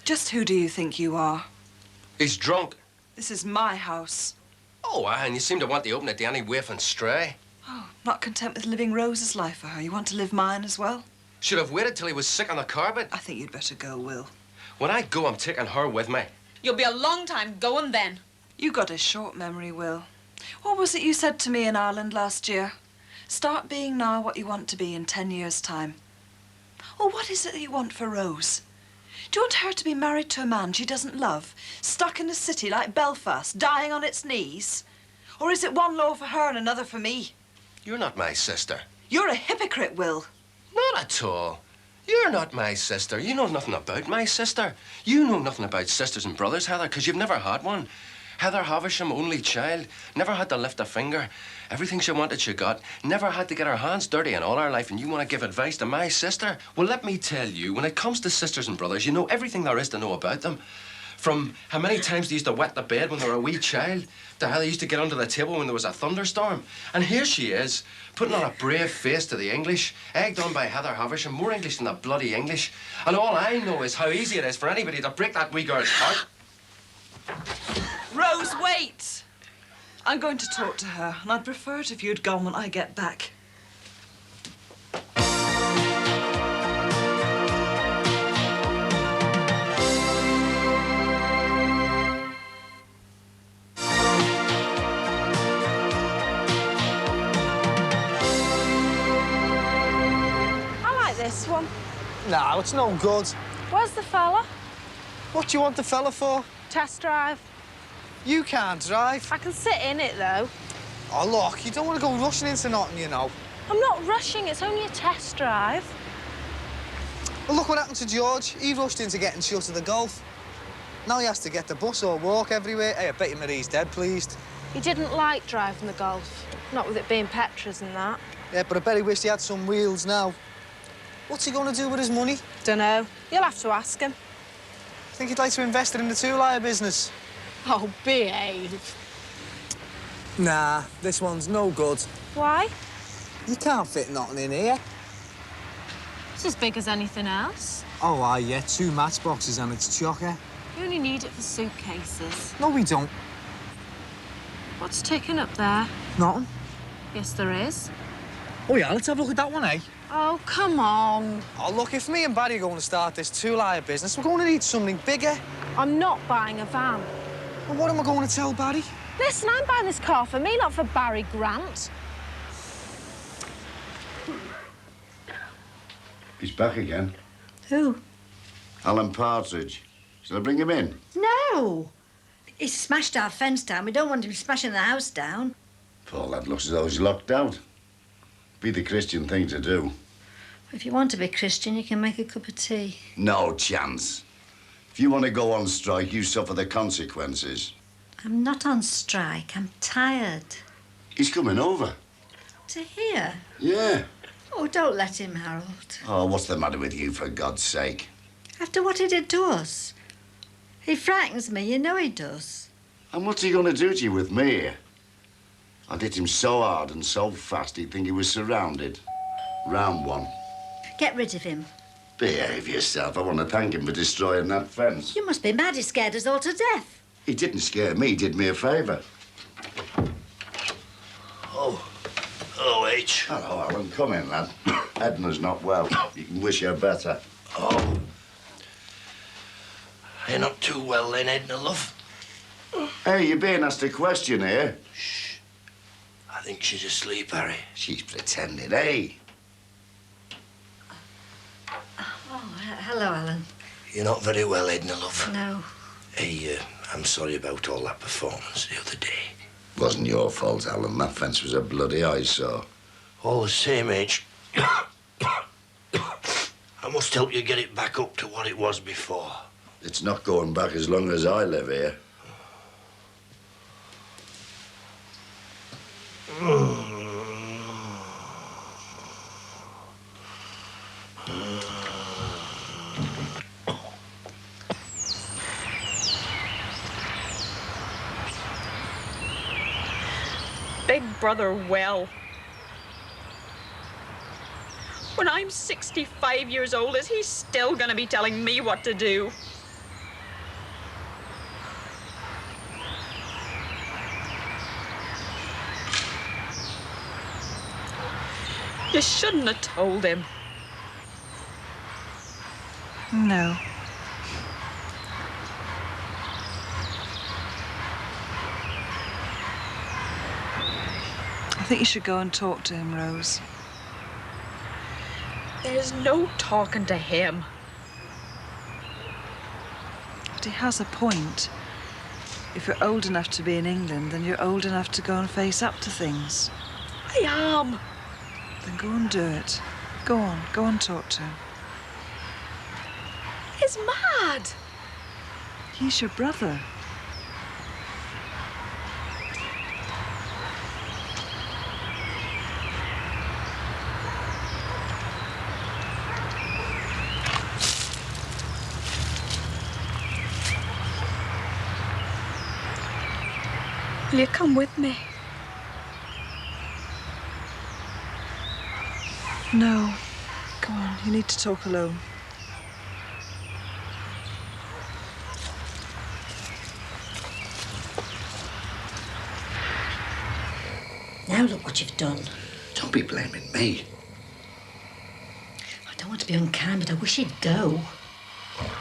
Speaker 13: Just who do you think you are?
Speaker 19: He's drunk.
Speaker 13: This is my house.
Speaker 19: Oh, and you seem to want to open it to any waif and stray.
Speaker 13: Oh, not content with living Rose's life for her. You want to live mine as well?
Speaker 19: Should have waited till he was sick on the carpet.
Speaker 13: I think you'd better go, Will.
Speaker 19: When I go, I'm taking her with me.
Speaker 10: You'll be a long time going then.
Speaker 13: You got a short memory, Will. What was it you said to me in Ireland last year? Start being now what you want to be in 10 years' time. Or what is it that you want for Rose? Do you want her to be married to a man she doesn't love, stuck in a city like Belfast, dying on its knees? Or is it one law for her and another for me?
Speaker 19: You're not my sister.
Speaker 13: You're a hypocrite, Will.
Speaker 19: Not at all. You're not my sister. You know nothing about my sister. You know nothing about sisters and brothers, Heather, because you've never had one. Heather Havisham, only child, never had to lift a finger. Everything she wanted, she got. Never had to get her hands dirty in all her life, and you want to give advice to my sister? Well, let me tell you, when it comes to sisters and brothers, you know everything there is to know about them. From how many times they used to wet the bed when they were a wee child, to how they used to get under the table when there was a thunderstorm. And here she is, putting on a brave face to the English, egged on by Heather Havisham, more English than the bloody English. And all I know is how easy it is for anybody to break that wee girl's heart.
Speaker 13: Rose, wait! I'm going to talk to her, and I'd prefer it if you'd gone when I get back.
Speaker 12: I like this one.
Speaker 5: No, it's no good.
Speaker 12: Where's the fella?
Speaker 5: What do you want the fella for?
Speaker 12: Test drive.
Speaker 5: You can't drive.
Speaker 12: I can sit in it, though.
Speaker 5: Oh, look, you don't want to go rushing into nothing, you know.
Speaker 12: I'm not rushing. It's only a test drive.
Speaker 5: Well, look what happened to George. He rushed into getting shut of the golf. Now he has to get the bus or walk everywhere. Hey, I bet you Marie's dead pleased.
Speaker 12: He didn't like driving the Golf. Not with it being Petra's and that.
Speaker 5: Yeah, but I bet he wished he had some wheels now. What's he going to do with his money?
Speaker 12: Dunno. You'll have to ask him.
Speaker 5: Think he'd like to invest it in the two-liar business?
Speaker 12: Oh, behave.
Speaker 5: Nah, this one's no good.
Speaker 12: Why?
Speaker 5: You can't fit nothing in here.
Speaker 12: It's as big as anything else.
Speaker 5: Oh, aye, yeah, 2 matchboxes and it's chocker.
Speaker 12: You only need it for suitcases.
Speaker 5: No, we don't.
Speaker 12: What's ticking up there?
Speaker 5: Nothing.
Speaker 12: Yes, there is.
Speaker 5: Oh, yeah, let's have a look at that one, eh?
Speaker 12: Oh, come on.
Speaker 5: Oh, look, if me and Barry are going to start this two-liar business, we're going to need something bigger.
Speaker 12: I'm not buying a van.
Speaker 5: Well, what am I going to tell Barry?
Speaker 12: Listen, I'm buying this car for me, not for Barry Grant.
Speaker 9: He's back again.
Speaker 22: Who?
Speaker 9: Alan Partridge. Shall I bring him in?
Speaker 22: No. He smashed our fence down. We don't want him smashing the house down.
Speaker 9: Poor lad looks as though he's locked out. Be the Christian thing to do.
Speaker 22: If you want to be Christian, you can make a cup of tea.
Speaker 9: No chance. If you want to go on strike, you suffer the consequences.
Speaker 22: I'm not on strike. I'm tired.
Speaker 9: He's coming over.
Speaker 22: To here?
Speaker 9: Yeah.
Speaker 22: Oh, don't let him, Harold.
Speaker 9: Oh, what's the matter with you, for God's sake?
Speaker 22: After what he did to us. He frightens me, you know he does.
Speaker 9: And what's he going to do to you with me here? I'd hit him so hard and so fast he'd think he was surrounded. Round one.
Speaker 22: Get rid of him.
Speaker 9: Behave yourself. I want to thank him for destroying that fence.
Speaker 22: You must be mad. He scared us all to death.
Speaker 9: He didn't scare me. He did me a favour. Oh, H. Hello, Alan. Come in, lad. Edna's not well. You can wish her better.
Speaker 3: Oh. You're not too well then, Edna, love.
Speaker 9: Hey, you're being asked a question here.
Speaker 3: Shh. I think she's asleep, Harry.
Speaker 9: She's pretending, hey?
Speaker 22: Oh, hello, Alan.
Speaker 3: You're not very well, Edna, love.
Speaker 22: No.
Speaker 3: Hey, I'm sorry about all that performance the other day.
Speaker 9: Wasn't your fault, Alan. That fence was a bloody eyesore.
Speaker 3: All the same, H. I must help you get it back up to what it was before.
Speaker 9: It's not going back as long as I live here.
Speaker 10: Big brother well. When I'm 65 years old, is he still gonna be telling me what to do? You shouldn't have told him.
Speaker 13: No. think you should go and talk to him, Rose.
Speaker 7: There's no talking to him.
Speaker 13: But he has a point. If you're old enough to be in England, then you're old enough to go and face up to things.
Speaker 7: I am.
Speaker 13: Then go and do it. Go and talk to him.
Speaker 7: He's mad.
Speaker 13: He's your brother.
Speaker 7: Will you come with me?
Speaker 13: No. Go on, you need to talk alone.
Speaker 15: Now look what you've done.
Speaker 8: Don't be blaming me.
Speaker 15: I don't want to be unkind, but I wish he'd go.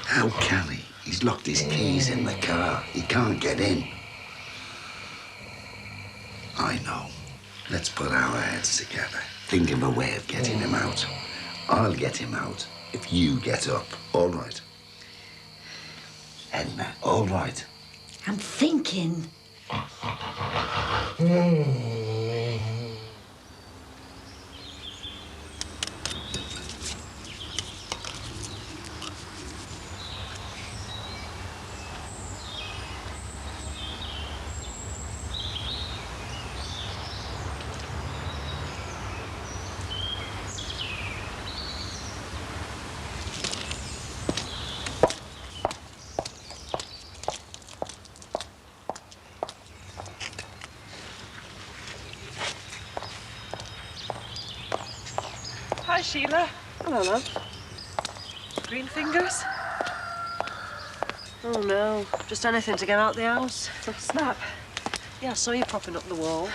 Speaker 8: How can he? He's locked his keys in the car. He can't get in. I know. Let's put our heads together. Think of a way of getting him out. I'll get him out if you get up. All right? Edna, all right?
Speaker 15: I'm thinking.
Speaker 10: Hi, Sheila. Hello, love.
Speaker 6: Green fingers?
Speaker 10: Oh, no. Just anything to get out the house. Snap. Yeah, I saw you propping up the wall.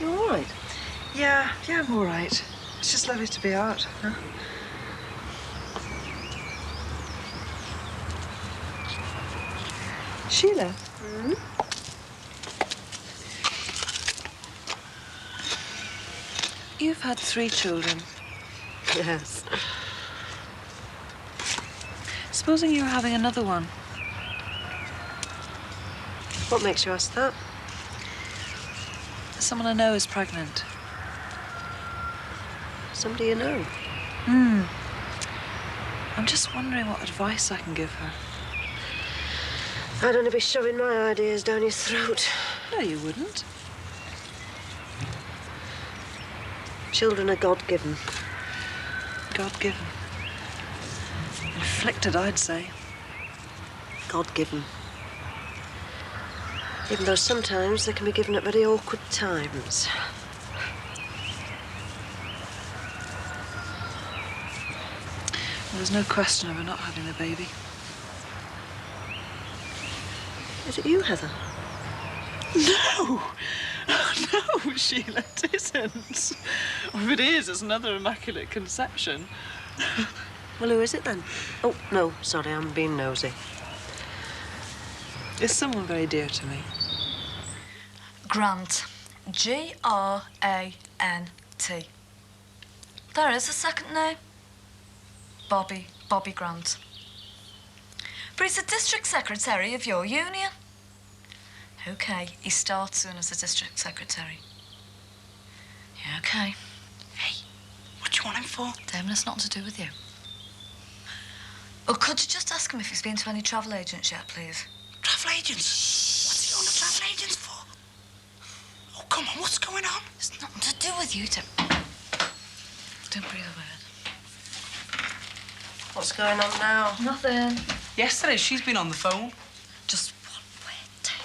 Speaker 10: You all right?
Speaker 13: Yeah, I'm all right. It's just lovely to be out, huh? Sheila?
Speaker 10: Hmm?
Speaker 13: You've had 3 children.
Speaker 10: Yes.
Speaker 13: Supposing you were having another one.
Speaker 10: What makes you ask that?
Speaker 13: Someone I know is pregnant.
Speaker 10: Somebody you know?
Speaker 13: I'm just wondering what advice I can give her.
Speaker 10: I'd only be shoving my ideas down your throat.
Speaker 13: No, you wouldn't.
Speaker 10: Children are God-given.
Speaker 13: God-given. Inflicted, I'd say.
Speaker 10: God-given. Even though sometimes they can be given at very awkward times.
Speaker 13: Well, there's no question of her not having the baby.
Speaker 10: Is it you, Heather?
Speaker 6: No! No, Sheila, it isn't. Or if it is, it's another immaculate conception.
Speaker 10: Well, who is it then? Oh, no, sorry, I'm being nosy.
Speaker 13: It's someone very dear to me.
Speaker 2: Grant. G-R-A-N-T. There is a second name. Bobby Grant. But he's a district secretary of your union. OK, he starts soon as a district secretary. Yeah, OK.
Speaker 1: Hey, what do you want him for?
Speaker 2: Damon, it's nothing to do with you. Or could you just ask him if he's been to any travel agents yet, please?
Speaker 1: Travel agents? What's he on the travel agents for? Oh, come on, what's going on?
Speaker 2: It's nothing to do with you, Tim. Don't breathe a word.
Speaker 10: What's going on now?
Speaker 2: Nothing.
Speaker 1: Yesterday, she's been on the phone.
Speaker 2: Just one word, Tim.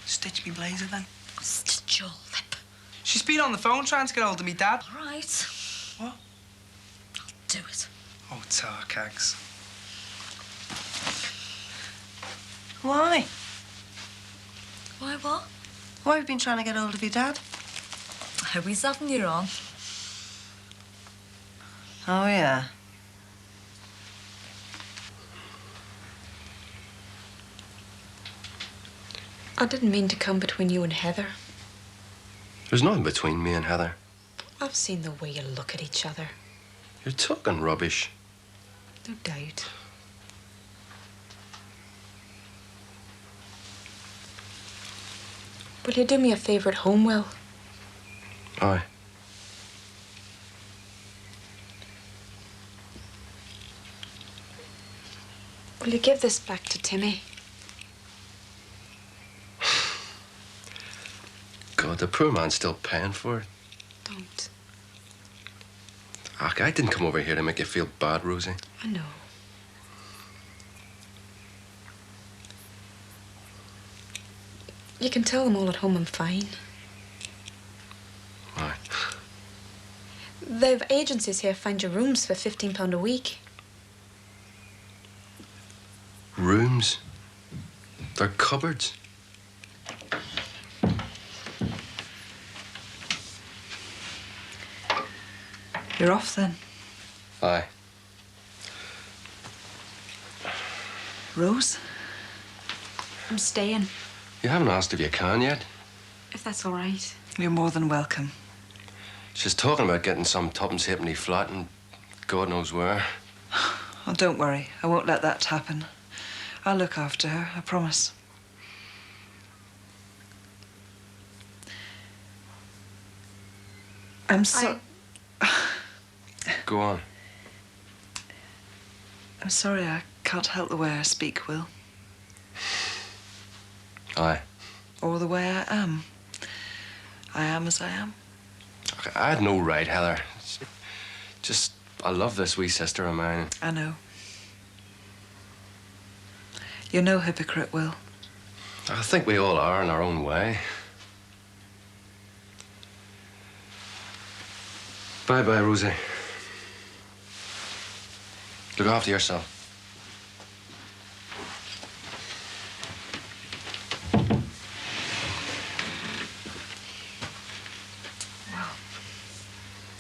Speaker 1: Stitch me blazer, then.
Speaker 2: Stitch your lip.
Speaker 1: She's been on the phone trying to get hold of me dad.
Speaker 2: All right.
Speaker 1: What?
Speaker 2: I'll do it.
Speaker 1: Oh, tar cags.
Speaker 10: Why?
Speaker 2: Why what?
Speaker 10: Why have you been trying to get hold of your dad?
Speaker 2: Oh, he's having you on.
Speaker 10: Oh, yeah.
Speaker 11: I didn't mean to come between you and Heather.
Speaker 19: There's nothing between me and Heather.
Speaker 11: I've seen the way you look at each other.
Speaker 19: You're talking rubbish.
Speaker 11: No doubt. Will you do me a favour at home, Will?
Speaker 19: Aye.
Speaker 11: Will you give this back to Timmy?
Speaker 19: God, the poor man's still paying for it.
Speaker 11: Don't.
Speaker 19: I didn't come over here to make you feel bad, Rosie.
Speaker 11: I know. You can tell them all at home I'm fine.
Speaker 19: Why?
Speaker 11: They've agencies here find you rooms for £15 a week.
Speaker 19: Rooms? They're cupboards.
Speaker 13: You're off then.
Speaker 19: Aye.
Speaker 13: Rose?
Speaker 11: I'm staying,
Speaker 19: You haven't asked if you can yet.
Speaker 11: if that's all right.
Speaker 13: You're more than welcome.
Speaker 19: She's talking about getting some tuppence halfpenny flat and God knows where.
Speaker 13: Oh, don't worry. I won't let that happen. I'll look after her, I promise. I'm
Speaker 19: Go on.
Speaker 13: I'm sorry I can't help the way I speak, Will.
Speaker 19: Aye.
Speaker 13: Or the way I am. I am as I am.
Speaker 19: I had no right, Heather. Just, I love this wee sister of mine.
Speaker 13: I know. You're no hypocrite, Will.
Speaker 19: I think we all are in our own way. Bye-bye, Rosie. Look after yourself.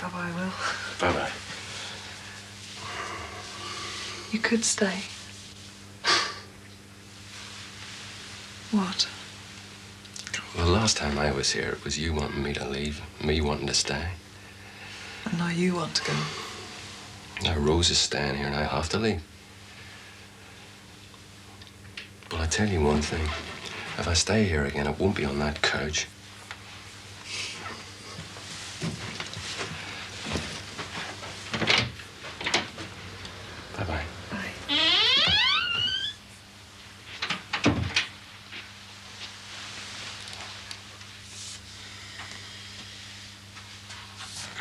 Speaker 13: Bye-bye, Will.
Speaker 19: Bye-bye.
Speaker 13: You could stay. What?
Speaker 19: Well, the last time I was here, it was you wanting me to leave, me wanting to stay.
Speaker 13: And now you want to go.
Speaker 19: Now Rose is staying here and I have to leave. But I tell you one thing. If I stay here again, it won't be on that couch. Bye-bye.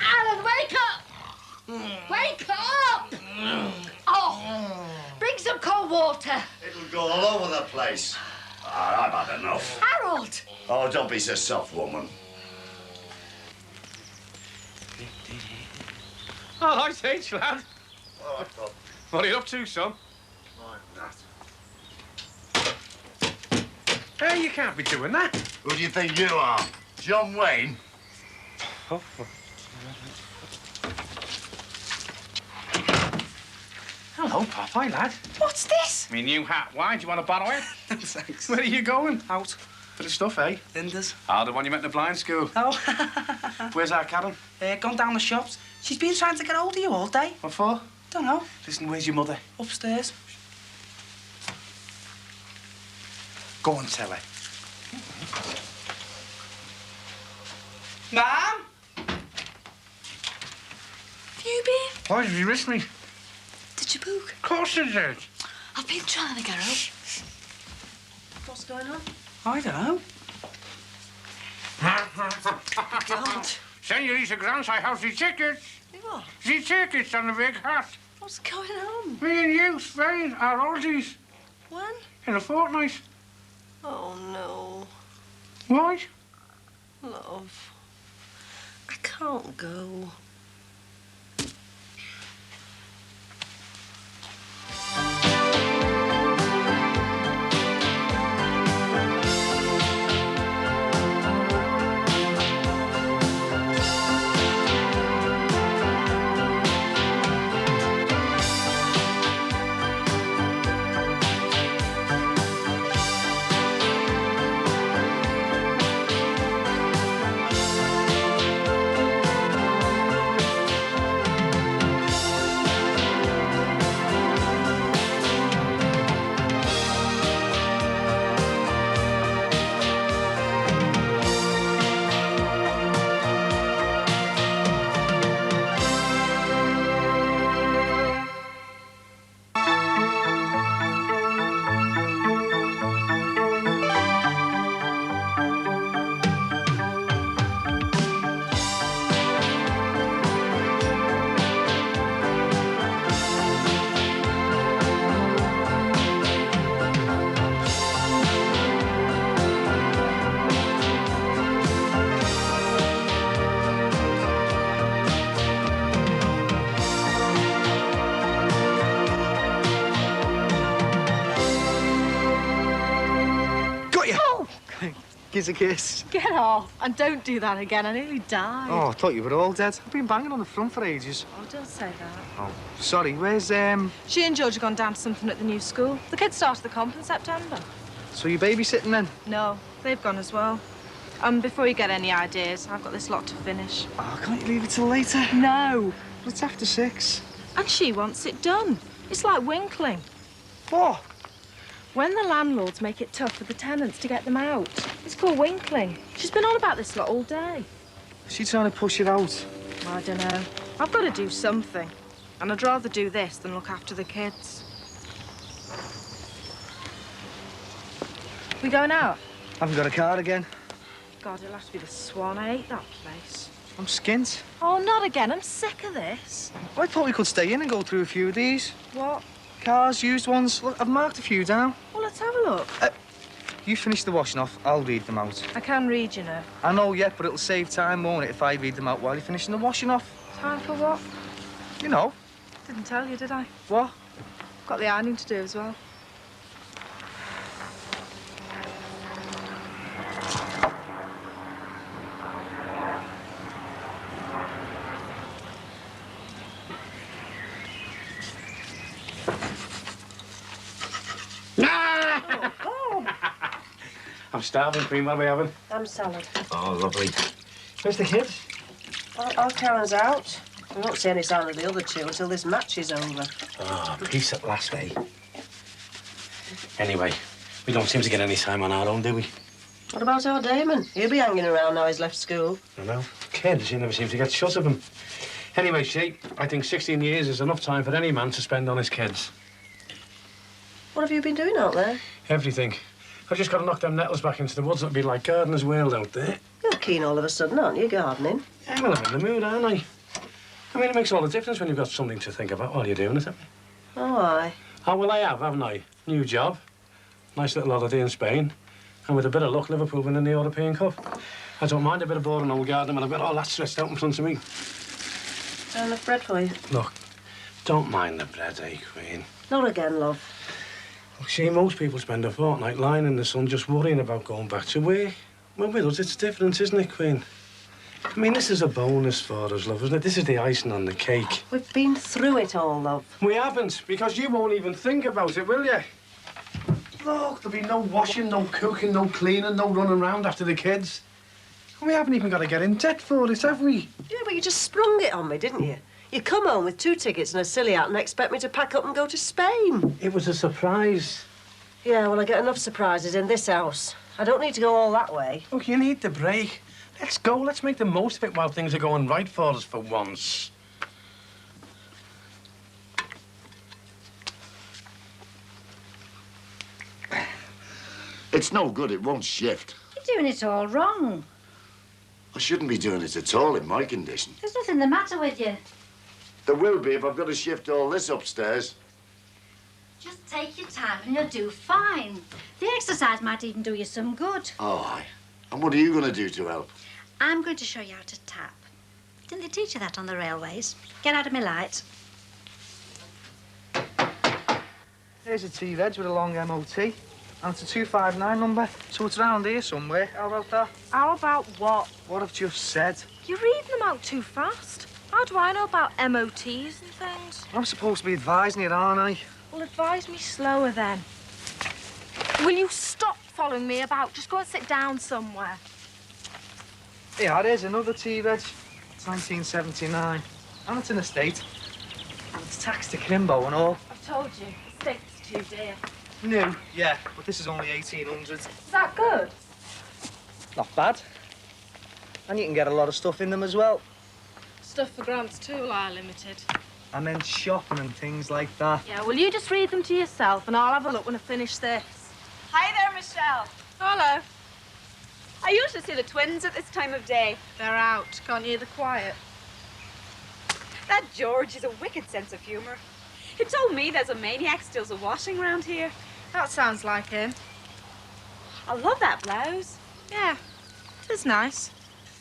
Speaker 22: Alan, wake up! Wake up! Oh, bring some cold water.
Speaker 9: It'll go all over the place. I've had enough.
Speaker 22: Harold!
Speaker 9: Oh, don't be so soft, woman.
Speaker 16: Oh, I say, lad.
Speaker 9: Oh,
Speaker 16: What are you up to, son? Hey, you can't be doing that.
Speaker 9: Who do you think you are? John Wayne?
Speaker 16: Hello, Popeye, lad.
Speaker 21: What's this?
Speaker 16: Me new hat. Why? Do you want to borrow it?
Speaker 1: No, thanks.
Speaker 16: Where are you going? Out. Bit of stuff, eh?
Speaker 1: Linda's.
Speaker 16: Ah, the one you met in the blind school.
Speaker 1: Oh.
Speaker 16: Where's our Karen?
Speaker 1: Gone down the shops. She's been trying to get hold of you all day.
Speaker 16: What for?
Speaker 1: Don't know.
Speaker 16: Listen, where's your mother?
Speaker 1: Upstairs.
Speaker 16: Go and tell her.
Speaker 1: Mom?
Speaker 2: Have you been?
Speaker 16: Why did you risk me?
Speaker 2: Did you book?
Speaker 16: Of course I did.
Speaker 2: I've been trying to get her.
Speaker 15: What's going on?
Speaker 1: I don't know.
Speaker 15: God.
Speaker 16: Senorita Grant, I have the tickets.
Speaker 15: What?
Speaker 16: The tickets on the big hat.
Speaker 15: What's going on?
Speaker 16: Me and you, Spain, our oldies.
Speaker 15: When?
Speaker 16: In a fortnight.
Speaker 15: Oh, no.
Speaker 16: Why?
Speaker 15: Love. I can't go.
Speaker 5: you a kiss.
Speaker 10: Get off. And don't do that again. I nearly died.
Speaker 5: Oh, I thought you were all dead. I've been banging on the front for ages.
Speaker 10: Oh, don't say that.
Speaker 5: Oh, sorry. Where's,
Speaker 10: She and George have gone down to something at the new school. The kids started the comp in September.
Speaker 5: So you babysitting then?
Speaker 10: No, they've gone as well. Before you get any ideas, I've got this lot to finish.
Speaker 5: Oh, can't you leave it till later?
Speaker 10: No.
Speaker 5: It's after 6.
Speaker 10: And she wants it done. It's like winkling.
Speaker 5: What?
Speaker 10: When the landlords make it tough for the tenants to get them out. It's called winkling. She's been on about this lot all day.
Speaker 5: Is she trying to push it out?
Speaker 10: I don't know. I've got to do something. And I'd rather do this than look after the kids. We going out?
Speaker 5: I haven't got a car again.
Speaker 10: God, it'll have to be the Swan. I hate that place.
Speaker 5: I'm skint.
Speaker 10: Oh, not again. I'm sick of this.
Speaker 5: I thought we could stay in and go through a few of these.
Speaker 10: What?
Speaker 5: Cars, used ones. Look, I've marked a few down.
Speaker 10: Well, let's have a look.
Speaker 5: You finish the washing off, I'll read them out.
Speaker 10: I can read, you know.
Speaker 5: I know, yeah, but it'll save time, won't it, if I read them out while you're finishing the washing off?
Speaker 10: Time for what?
Speaker 5: You know.
Speaker 10: Didn't tell you, did I?
Speaker 5: What?
Speaker 10: Got the ironing to do as well.
Speaker 20: I'm starving, Queen. What are we having?
Speaker 15: I'm salad.
Speaker 20: Oh, lovely. Where's the kids?
Speaker 15: Our Karen's out. We won't see any sign of the other two until this match is over.
Speaker 20: Oh, peace at last, eh? Anyway, we don't seem to get any time on our own, do we?
Speaker 15: What about our Damon? He'll be hanging around now he's left school.
Speaker 20: I know. Kids, you never seem to get shut of them. Anyway, see, I think 16 years is enough time for any man to spend on his kids.
Speaker 15: What have you been doing out there?
Speaker 20: Everything. I've just got to knock them nettles back into the woods. It'll be like gardener's world out there.
Speaker 15: You're keen all of a sudden, aren't you, gardening?
Speaker 20: Yeah, well, I'm in the mood, aren't I? I mean, it makes all the difference when you've got something to think about while you're doing it, haven't you?
Speaker 15: Oh, aye.
Speaker 20: Oh, well, I have, haven't I? New job. Nice little holiday in Spain. And with a bit of luck, Liverpool winning the European Cup. I don't mind a bit of boring old gardening when I've got all that stretched out in front of me.
Speaker 15: Is there enough bread for you?
Speaker 20: Look, don't mind the bread, eh, Queen?
Speaker 15: Not again, love.
Speaker 20: Look, see, most people spend a fortnight lying in the sun just worrying about going back to work. Well, with us, it's different, isn't it, Queen? I mean, this is a bonus for us, love, isn't it? This is the icing on the cake.
Speaker 15: We've been through it all, love.
Speaker 20: We haven't, because you won't even think about it, will you? Look, there'll be no washing, no cooking, no cleaning, no running around after the kids. We haven't even got to get in debt for it, have we?
Speaker 15: Yeah, but you just sprung it on me, didn't you? You come home with 2 tickets and a silly hat and expect me to pack up and go to Spain.
Speaker 20: It was a surprise.
Speaker 15: Yeah, well, I get enough surprises in this house. I don't need to go all that way.
Speaker 20: Look, you need the break. Let's go. Let's make the most of it while things are going right for us for once.
Speaker 8: It's no good. It won't shift.
Speaker 22: You're doing it all wrong.
Speaker 8: I shouldn't be doing it at all in my condition.
Speaker 22: There's nothing the matter with you.
Speaker 8: There will be if I've got to shift all this upstairs.
Speaker 22: Just take your time and you'll do fine. The exercise might even do you some good.
Speaker 8: Oh, aye. And what are you going to do to help?
Speaker 22: I'm going to show you how to tap. Didn't they teach you that on the railways? Get out of my light.
Speaker 5: There's a T-Reg with a long MOT. And it's a 259 number, so it's round here somewhere. How about that?
Speaker 10: How about what?
Speaker 5: What I've just said.
Speaker 10: You're reading them out too fast. How do I know about MOTs and things?
Speaker 5: I'm supposed to be advising you, aren't I?
Speaker 10: Well, advise me slower then. Will you stop following me about? Just go and sit down somewhere.
Speaker 5: Yeah, there's another T-Reg. It's 1979. And it's an estate. And it's taxed to Kimbo and all.
Speaker 10: I've told you, the estate's too dear.
Speaker 5: New, yeah, but this is only 1800.
Speaker 10: Is that good?
Speaker 5: Not bad. And you can get a lot of stuff in them as well.
Speaker 10: Stuff for grants too, lie limited.
Speaker 5: And then shopping and things like that.
Speaker 10: Yeah, well, you just read them to yourself and I'll have a look when I finish this.
Speaker 21: Hi there, Michelle.
Speaker 10: Hello.
Speaker 21: I usually see the twins at this time of day.
Speaker 10: They're out. Can't you hear the quiet?
Speaker 21: That George has a wicked sense of humour. He told me there's a maniac steals a washing around here.
Speaker 10: That sounds like him.
Speaker 21: I love that blouse.
Speaker 10: Yeah, it is nice.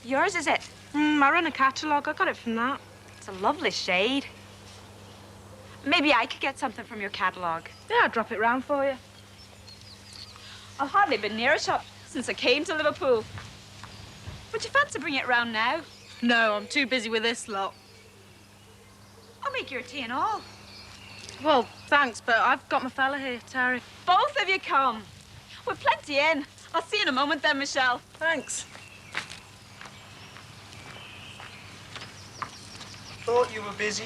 Speaker 21: Yours, is it?
Speaker 10: I run a catalogue. I got it from that.
Speaker 21: It's a lovely shade. Maybe I could get something from your catalogue.
Speaker 10: Yeah, I'll drop it round for you.
Speaker 21: I've hardly been near a shop since I came to Liverpool. Would you fancy bringing it round now?
Speaker 6: No, I'm too busy with this lot.
Speaker 21: I'll make you a tea and all.
Speaker 6: Well, thanks, but I've got my fella here, Terry.
Speaker 21: Both of you come. We're plenty in. I'll see you in a moment then, Michelle.
Speaker 6: Thanks.
Speaker 5: Thought you were busy.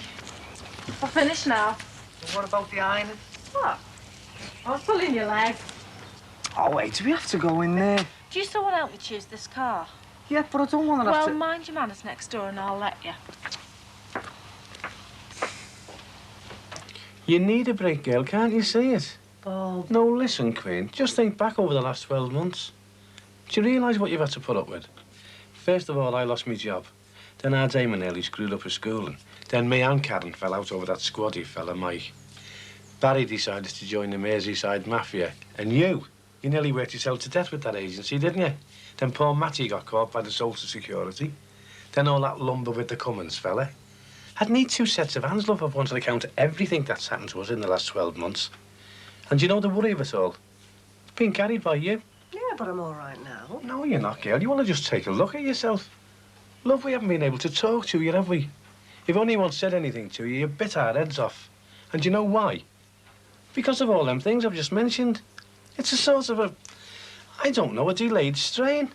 Speaker 6: I'll finish now.
Speaker 5: Well, what about the ironing?
Speaker 6: What? I was pulling your leg.
Speaker 5: Oh, wait, do we have to go in there?
Speaker 6: Do you still want to help me choose this car?
Speaker 5: Yeah, but I don't want to
Speaker 6: Well,
Speaker 5: have to...
Speaker 6: mind your manners next door and I'll let you.
Speaker 20: You need a break, girl, can't you see it?
Speaker 1: Bob.
Speaker 20: No, listen, Queen. Just think back over the last 12 months. Do you realise what you've had to put up with? First of all, I lost my job. Then our Damon nearly screwed up his schooling. Then me and Karen fell out over that squaddy fella, Mike. Barry decided to join the Merseyside Mafia. And you nearly worked yourself to death with that agency, didn't you? Then poor Matty got caught by the Social Security. Then all that lumber with the Cummins fella. I'd need two sets of hands, love, if I wanted to count everything that's happened to us in the last 12 months. And do you know the worry of it all? It's being carried by you.
Speaker 15: Yeah, but I'm all right now.
Speaker 20: No, you're not, girl. You want to just take a look at yourself. Love, we haven't been able to talk to you, have we? If anyone said anything to you, you bit our heads off. And do you know why? Because of all them things I've just mentioned. It's a sort of a, I don't know, a delayed strain.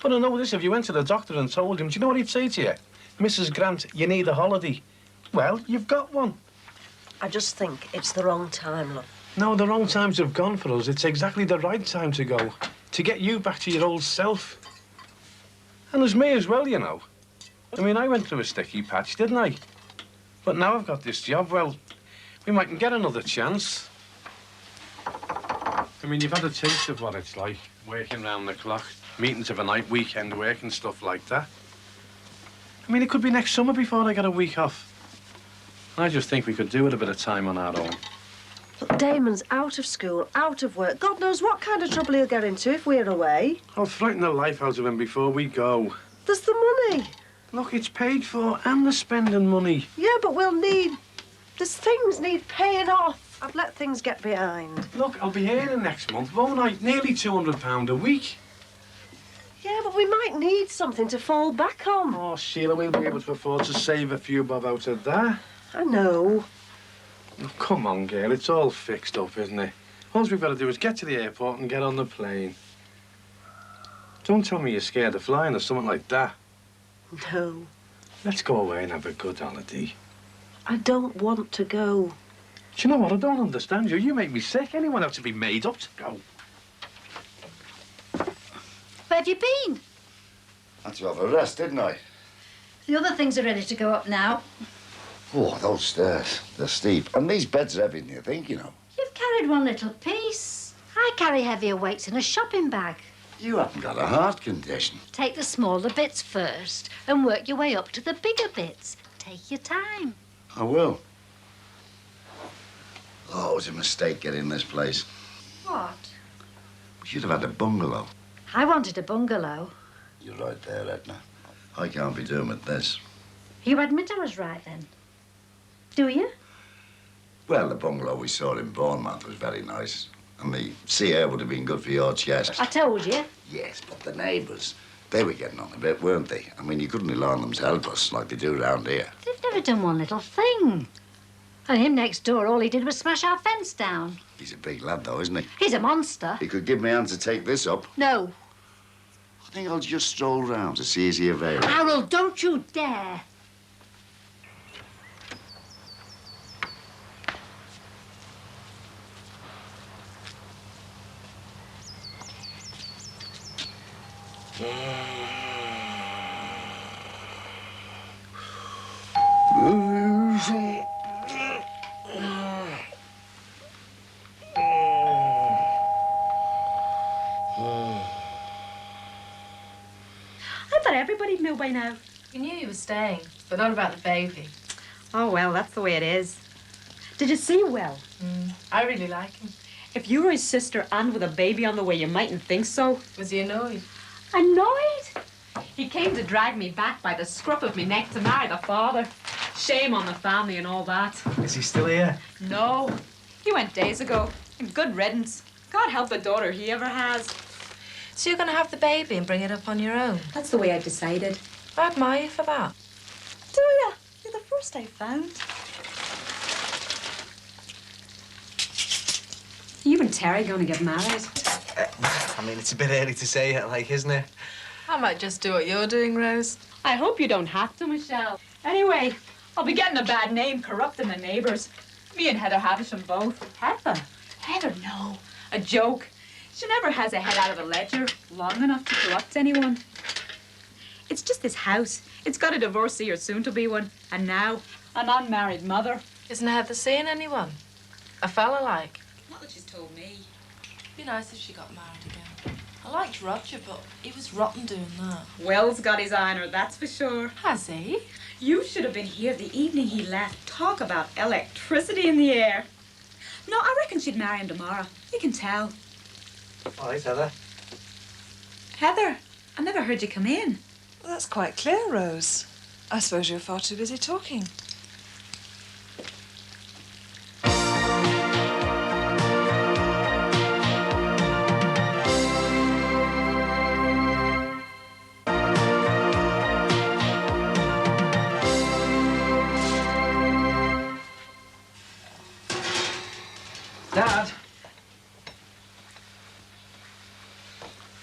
Speaker 20: But I know this, if you went to the doctor and told him, do you know what he'd say to you? Mrs. Grant, you need a holiday. Well, you've got one.
Speaker 15: I just think it's the wrong time, love.
Speaker 20: No, the wrong times have gone for us. It's exactly the right time to go. To get you back to your old self. And there's me as well, you know. I mean, I went through a sticky patch, didn't I? But now I've got this job, well, we mightn't get another chance. I mean, you've had a taste of what it's like, working round the clock, meetings of a night, weekend work and stuff like that. I mean, it could be next summer before I get a week off. I just think we could do with a bit of time on our own.
Speaker 15: Look, Damon's out of school, out of work. God knows what kind of trouble he'll get into if we're away.
Speaker 20: I'll frighten the life out of him before we go.
Speaker 15: There's the money.
Speaker 20: Look, it's paid for and the spending money.
Speaker 15: Yeah, but we'll need... There's things need paying off. I've let things get behind.
Speaker 20: Look, I'll be earning next month, won't I? Nearly £200 a week.
Speaker 15: Yeah, but we might need something to fall back on.
Speaker 20: Oh, Sheila, we'll be able to afford to save a few bob out of that.
Speaker 15: I know.
Speaker 20: Oh, come on, girl, it's all fixed up, isn't it? All we've got to do is get to the airport and get on the plane. Don't tell me you're scared of flying or something like that.
Speaker 15: No.
Speaker 20: Let's go away and have a good holiday.
Speaker 15: I don't want to go.
Speaker 20: Do you know what? I don't understand you. You make me sick. Anyone have to be made up to go.
Speaker 22: Where have you been?
Speaker 9: Had to have a rest, didn't I?
Speaker 22: The other things are ready to go up now.
Speaker 9: Oh, those stairs. They're steep. And these beds are heavier than you think, you know.
Speaker 22: You've carried one little piece. I carry heavier weights in a shopping bag.
Speaker 9: You haven't got a heart condition.
Speaker 22: Take the smaller bits first and work your way up to the bigger bits. Take your time.
Speaker 9: I will. Oh, it was a mistake getting this place.
Speaker 22: What?
Speaker 9: We should have had a bungalow.
Speaker 22: I wanted a bungalow.
Speaker 9: You're right there, Edna. I can't be doing with this.
Speaker 22: You admit I was right then? Do you?
Speaker 9: Well, the bungalow we saw in Bournemouth was very nice. And the sea air would have been good for your chest.
Speaker 22: I told you.
Speaker 9: Yes, but the neighbours, they were getting on a bit, weren't they? I mean, you couldn't rely on them to help us like they do round here.
Speaker 22: They've never done one little thing. And him next door, all he did was smash our fence down.
Speaker 9: He's a big lad, though, isn't he?
Speaker 22: He's a monster.
Speaker 9: He could give me a hand to take this up.
Speaker 22: No.
Speaker 9: I think I'll just stroll round to see is he available.
Speaker 22: Harold, don't you dare.
Speaker 21: I thought everybody knew by now.
Speaker 2: We knew you were staying, but not about the baby.
Speaker 11: Oh, well, that's the way it is. Did you see Will?
Speaker 2: I really like him.
Speaker 11: If you were his sister and with a baby on the way, you mightn't think so.
Speaker 2: Was he annoyed?
Speaker 11: Annoyed? He came to drag me back by the scruff of me neck to marry the father. Shame on the family and all that.
Speaker 5: Is he still here?
Speaker 11: No. He went days ago. And good riddance. God help the daughter he ever has.
Speaker 13: So you're going to have the baby and bring it up on your own?
Speaker 11: That's the way I've decided.
Speaker 13: I admire you for that.
Speaker 11: Do ya? You're the first I found. You and Terry going to get married?
Speaker 5: I mean, it's a bit early to say it, like, isn't it?
Speaker 13: I might just do what you're doing, Rose.
Speaker 21: I hope you don't have to, Michelle. Anyway, I'll be getting a bad name corrupting the neighbours. Me and Heather have them both. Heather? Heather, no. A joke. She never has a head out of a ledger long enough to corrupt anyone. It's just this house. It's got a divorcee or soon-to-be one. And now, an unmarried mother.
Speaker 13: Isn't Heather seeing anyone? A fella like?
Speaker 11: Not that she's told me.
Speaker 13: It'd be nice if she got married again. I liked Roger, but he was rotten doing that.
Speaker 21: Will's got his eye on her, that's for sure.
Speaker 13: Has he?
Speaker 21: You should have been here the evening he left. Talk about electricity in the air. No, I reckon she'd marry him tomorrow. You can tell.
Speaker 5: All right, Heather.
Speaker 11: Heather, I never heard you come in.
Speaker 13: Well, that's quite clear, Rose. I suppose you're far too busy talking.
Speaker 5: Dad?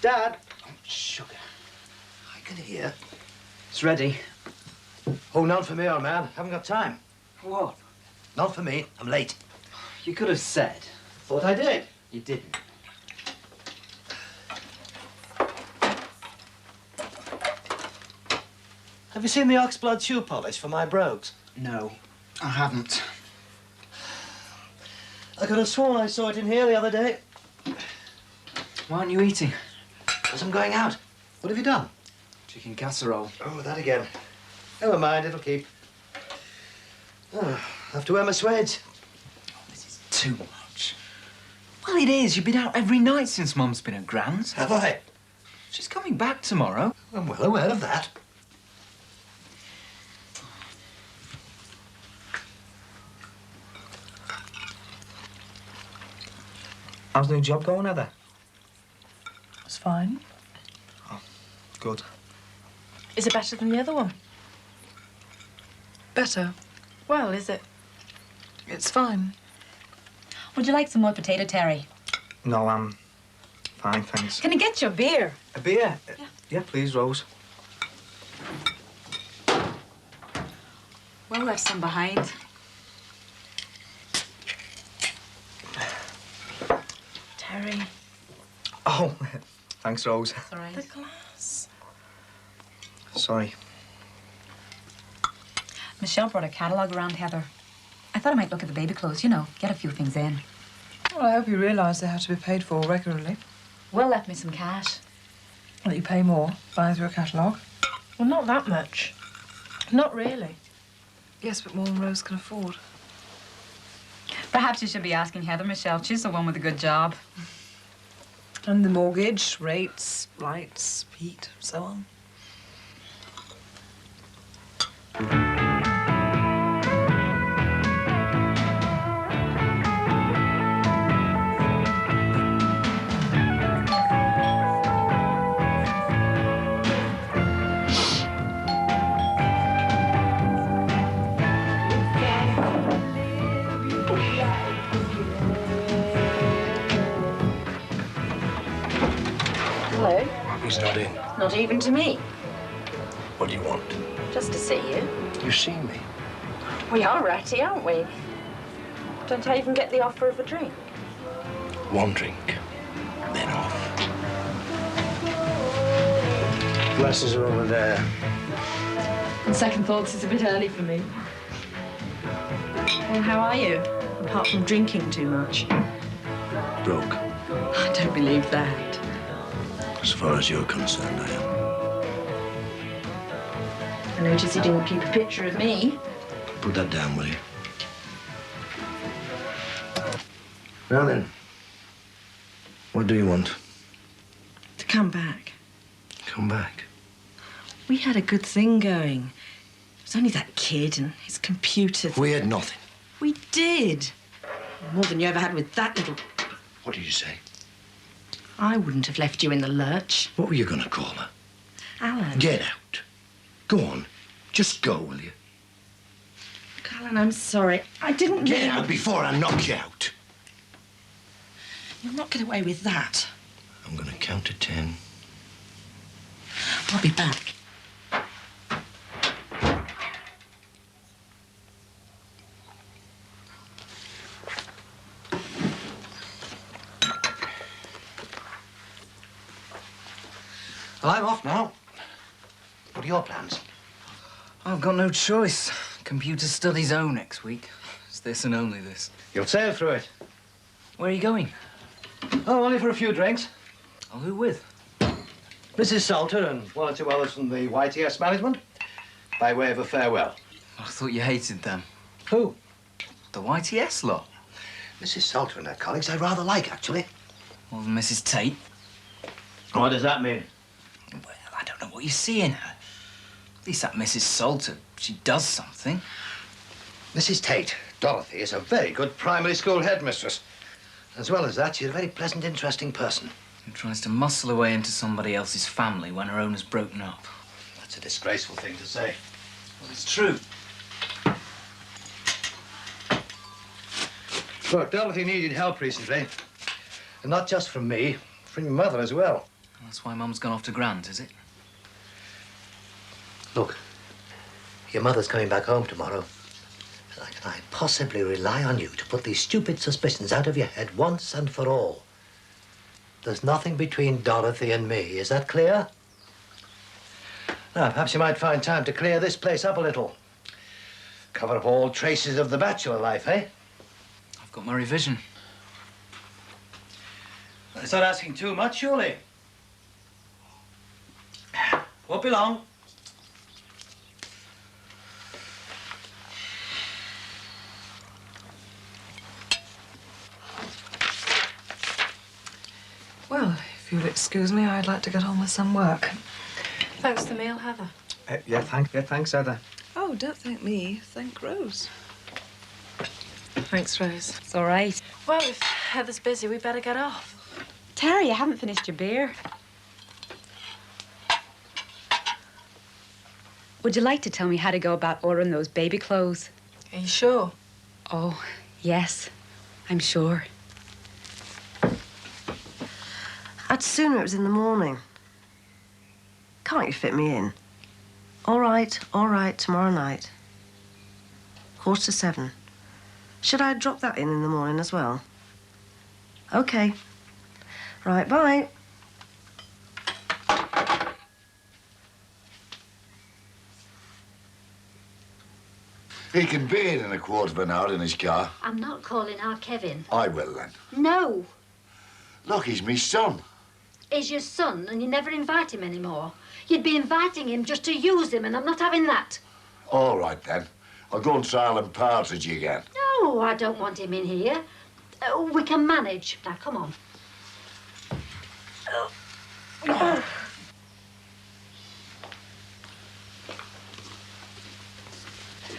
Speaker 5: Dad? Oh, sugar. I can hear. It's ready. Oh, none for me, old man. Haven't got time.
Speaker 16: What?
Speaker 5: Not for me. I'm late.
Speaker 16: You could have said.
Speaker 5: Thought I did.
Speaker 16: You didn't.
Speaker 5: Have you seen the oxblood shoe polish for my brogues?
Speaker 16: No, I haven't.
Speaker 5: I could have sworn I saw it in here the other day.
Speaker 16: Why aren't you eating?
Speaker 5: Because I'm going out. What have you done?
Speaker 16: Chicken casserole.
Speaker 5: Oh, that again. Never mind, it'll keep. Oh, have to wear my suede.
Speaker 16: Oh, this is too much. Well, it is. You've been out every night since Mum's been at Grand's.
Speaker 5: Have I?
Speaker 16: She's coming back tomorrow.
Speaker 5: I'm well aware of that.
Speaker 16: How's the new job going, Heather?
Speaker 13: It's fine.
Speaker 16: Oh, good.
Speaker 13: Is it better than the other one? Better? Well, is it? It's fine.
Speaker 11: Would you like some more potato, Terry?
Speaker 16: No, I'm fine, thanks.
Speaker 11: Can I get you a beer?
Speaker 16: A beer? Yeah, please, Rose.
Speaker 11: We'll left some behind.
Speaker 13: Terry.
Speaker 16: Oh, thanks, Rose.
Speaker 11: All right.
Speaker 13: The glass.
Speaker 16: Sorry.
Speaker 11: Michelle brought a catalogue around, Heather. I thought I might look at the baby clothes, you know, get a few things in.
Speaker 13: Well, I hope you realise they have to be paid for regularly.
Speaker 11: Will left me some cash.
Speaker 13: That you pay more buying through a catalogue. Well, not that much. Not really. Yes, but more than Rose can afford.
Speaker 11: Perhaps you should be asking Heather, Michelle. She's the one with a good job.
Speaker 13: And the mortgage, rates, lights, heat, so on.
Speaker 7: Hello?
Speaker 9: He's not in.
Speaker 7: Not even to me.
Speaker 9: What do you want?
Speaker 7: Just to see you.
Speaker 9: You've seen me.
Speaker 7: We are ratty, aren't we? Don't I even get the offer of a drink?
Speaker 9: One drink, then off.
Speaker 5: Glasses are over there.
Speaker 7: On second thoughts, it's a bit early for me. Well, how are you? Apart from drinking too much.
Speaker 9: Broke.
Speaker 7: I don't believe that.
Speaker 9: As far as you're concerned, I am.
Speaker 7: I noticed you didn't keep a picture of me.
Speaker 9: Put that down, will you? Now then, what do you want?
Speaker 7: To come back.
Speaker 9: Come back.
Speaker 7: We had a good thing going. It was only that kid and his computer.
Speaker 9: We had nothing.
Speaker 7: We did. More than you ever had with that little...
Speaker 9: What did you say?
Speaker 14: I wouldn't have left you in the lurch.
Speaker 3: What were you going to call her?
Speaker 14: Alan.
Speaker 3: Get out. Go on. Just go, will you?
Speaker 14: Alan, I'm sorry. I didn't
Speaker 3: Get
Speaker 14: mean...
Speaker 3: out before I knock you out.
Speaker 14: You'll not get away with that.
Speaker 3: I'm going to count to 10.
Speaker 14: I'll be back.
Speaker 5: Well, I'm off now. What are your plans?
Speaker 16: I've got no choice. Computer studies O next week. It's this and only this.
Speaker 5: You'll sail through it.
Speaker 16: Where are you going?
Speaker 5: Oh, only for a few drinks.
Speaker 16: Oh, who with?
Speaker 5: Mrs. Salter and one or two others from the YTS management, by way of a farewell.
Speaker 16: I thought you hated them.
Speaker 5: Who?
Speaker 16: The YTS lot.
Speaker 5: Mrs. Salter and her colleagues I rather like, actually.
Speaker 16: Well, Mrs. Tate.
Speaker 5: What does that mean?
Speaker 16: Well, I don't know what you see in her. At least that Mrs. Salter, she does something.
Speaker 5: Mrs. Tate, Dorothy, is a very good primary school headmistress. As well as that, she's a very pleasant, interesting person.
Speaker 16: And tries to muscle her way into somebody else's family when her own is broken up.
Speaker 5: That's a disgraceful thing to say.
Speaker 16: Well, it's true.
Speaker 5: Look, Dorothy needed help recently. And not just from me, from your mother as well.
Speaker 16: That's why Mum's gone off to Grant, is it?
Speaker 5: Look, your mother's coming back home tomorrow. Can I possibly rely on you to put these stupid suspicions out of your head once and for all? There's nothing between Dorothy and me, is that clear? Now, perhaps you might find time to clear this place up a little. Cover up all traces of the bachelor life, eh?
Speaker 16: I've got my revision.
Speaker 5: It's not asking too much, surely. Won't be long.
Speaker 13: Well, if you'll excuse me, I'd like to get on with some work.
Speaker 12: Thanks for the meal, Heather.
Speaker 5: Thanks, Heather.
Speaker 13: Oh, don't thank me. Thank Rose. Thanks, Rose.
Speaker 11: It's all right.
Speaker 12: Well, if Heather's busy, we better get off.
Speaker 11: Terry, you haven't finished your beer. Would you like to tell me how to go about ordering those baby clothes?
Speaker 12: Are you sure?
Speaker 11: Oh, yes, I'm sure.
Speaker 15: I'd sooner it was in the morning. Can't you fit me in? All right, tomorrow night. 7:15. Should I drop that in the morning as well? OK. Right, bye.
Speaker 9: He can be in a quarter of an hour in his car.
Speaker 22: I'm not calling our Kevin.
Speaker 9: I will, then.
Speaker 22: No.
Speaker 9: Look, he's me son.
Speaker 22: He's your son, and you never invite him anymore. You'd be inviting him just to use him, and I'm not having that.
Speaker 9: All right, then. I'll go and trial and partridge again.
Speaker 22: No, I don't want him in here. We can manage. Now, come on.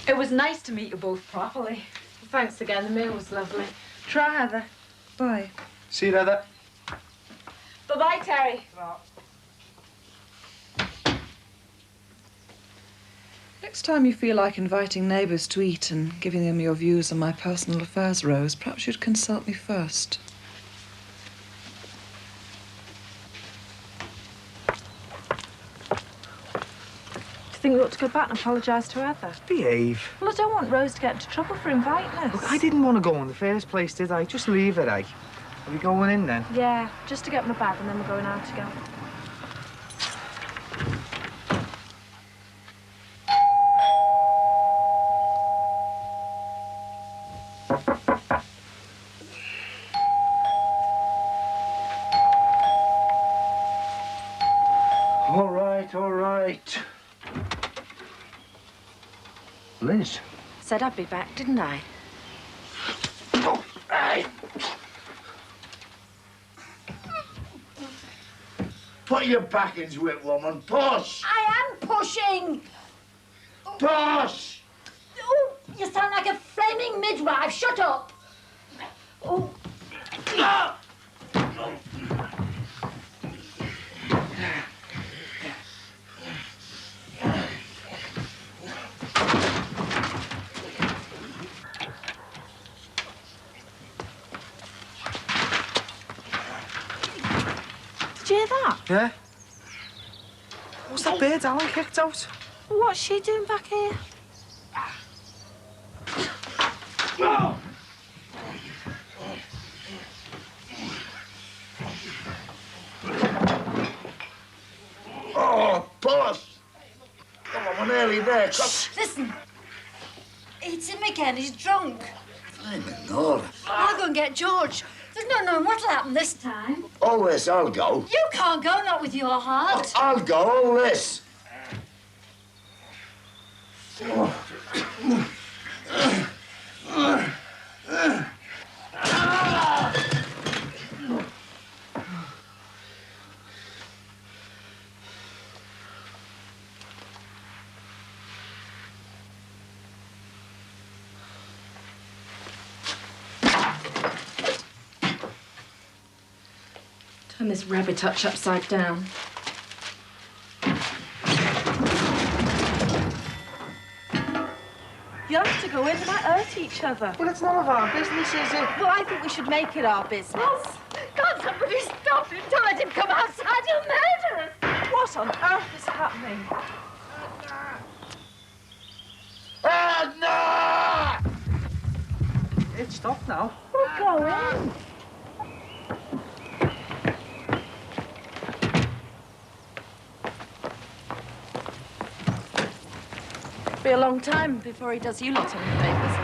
Speaker 11: It was nice to meet you both properly.
Speaker 12: Thanks again. The meal was lovely.
Speaker 13: Try, Heather. Bye.
Speaker 5: See you, Heather.
Speaker 11: Bye-bye, Terry.
Speaker 13: Next time you feel like inviting neighbours to eat and giving them your views on my personal affairs, Rose, perhaps you'd consult me first.
Speaker 12: Do you think we ought to go back and apologise to Heather?
Speaker 5: Behave.
Speaker 12: Well, I don't want Rose to get into trouble for inviting us.
Speaker 5: Look, I didn't want to go in the first place, did I? Just leave it, eh? Are we going in, then?
Speaker 12: Yeah, just to get my bag and then we're going out again.
Speaker 3: All right. Liz.
Speaker 12: Said I'd be back, didn't I?
Speaker 3: Oh, hey. Put your back into it, woman. Push.
Speaker 22: I am pushing.
Speaker 3: Push.
Speaker 22: Oh, you sound like a flaming midwife. Shut up. Oh.
Speaker 12: Did you hear that?
Speaker 16: Yeah? What's that bird Alan kicked out?
Speaker 12: What's she doing back here?
Speaker 9: Oh, boss! Come on, we're nearly there. Come.
Speaker 22: Listen. It's him again. He's drunk.
Speaker 9: Flaming Nora.
Speaker 22: I'll go and get George. There's no knowing what'll happen this time.
Speaker 9: All this, I'll go.
Speaker 22: You can't go, not with your heart.
Speaker 9: I'll go, all this.
Speaker 10: Turn this rabbit hutch upside down.
Speaker 6: You have to go in, they might hurt each other.
Speaker 16: Well, it's none of our business, is it?
Speaker 6: Well, I think we should make it our business.
Speaker 22: Can't somebody stop him? Don't let him come outside. He'll murder us.
Speaker 6: What on earth is happening?
Speaker 9: Edna!
Speaker 16: It's stopped now.
Speaker 6: We're going. Be a long time before he does you lot any favours.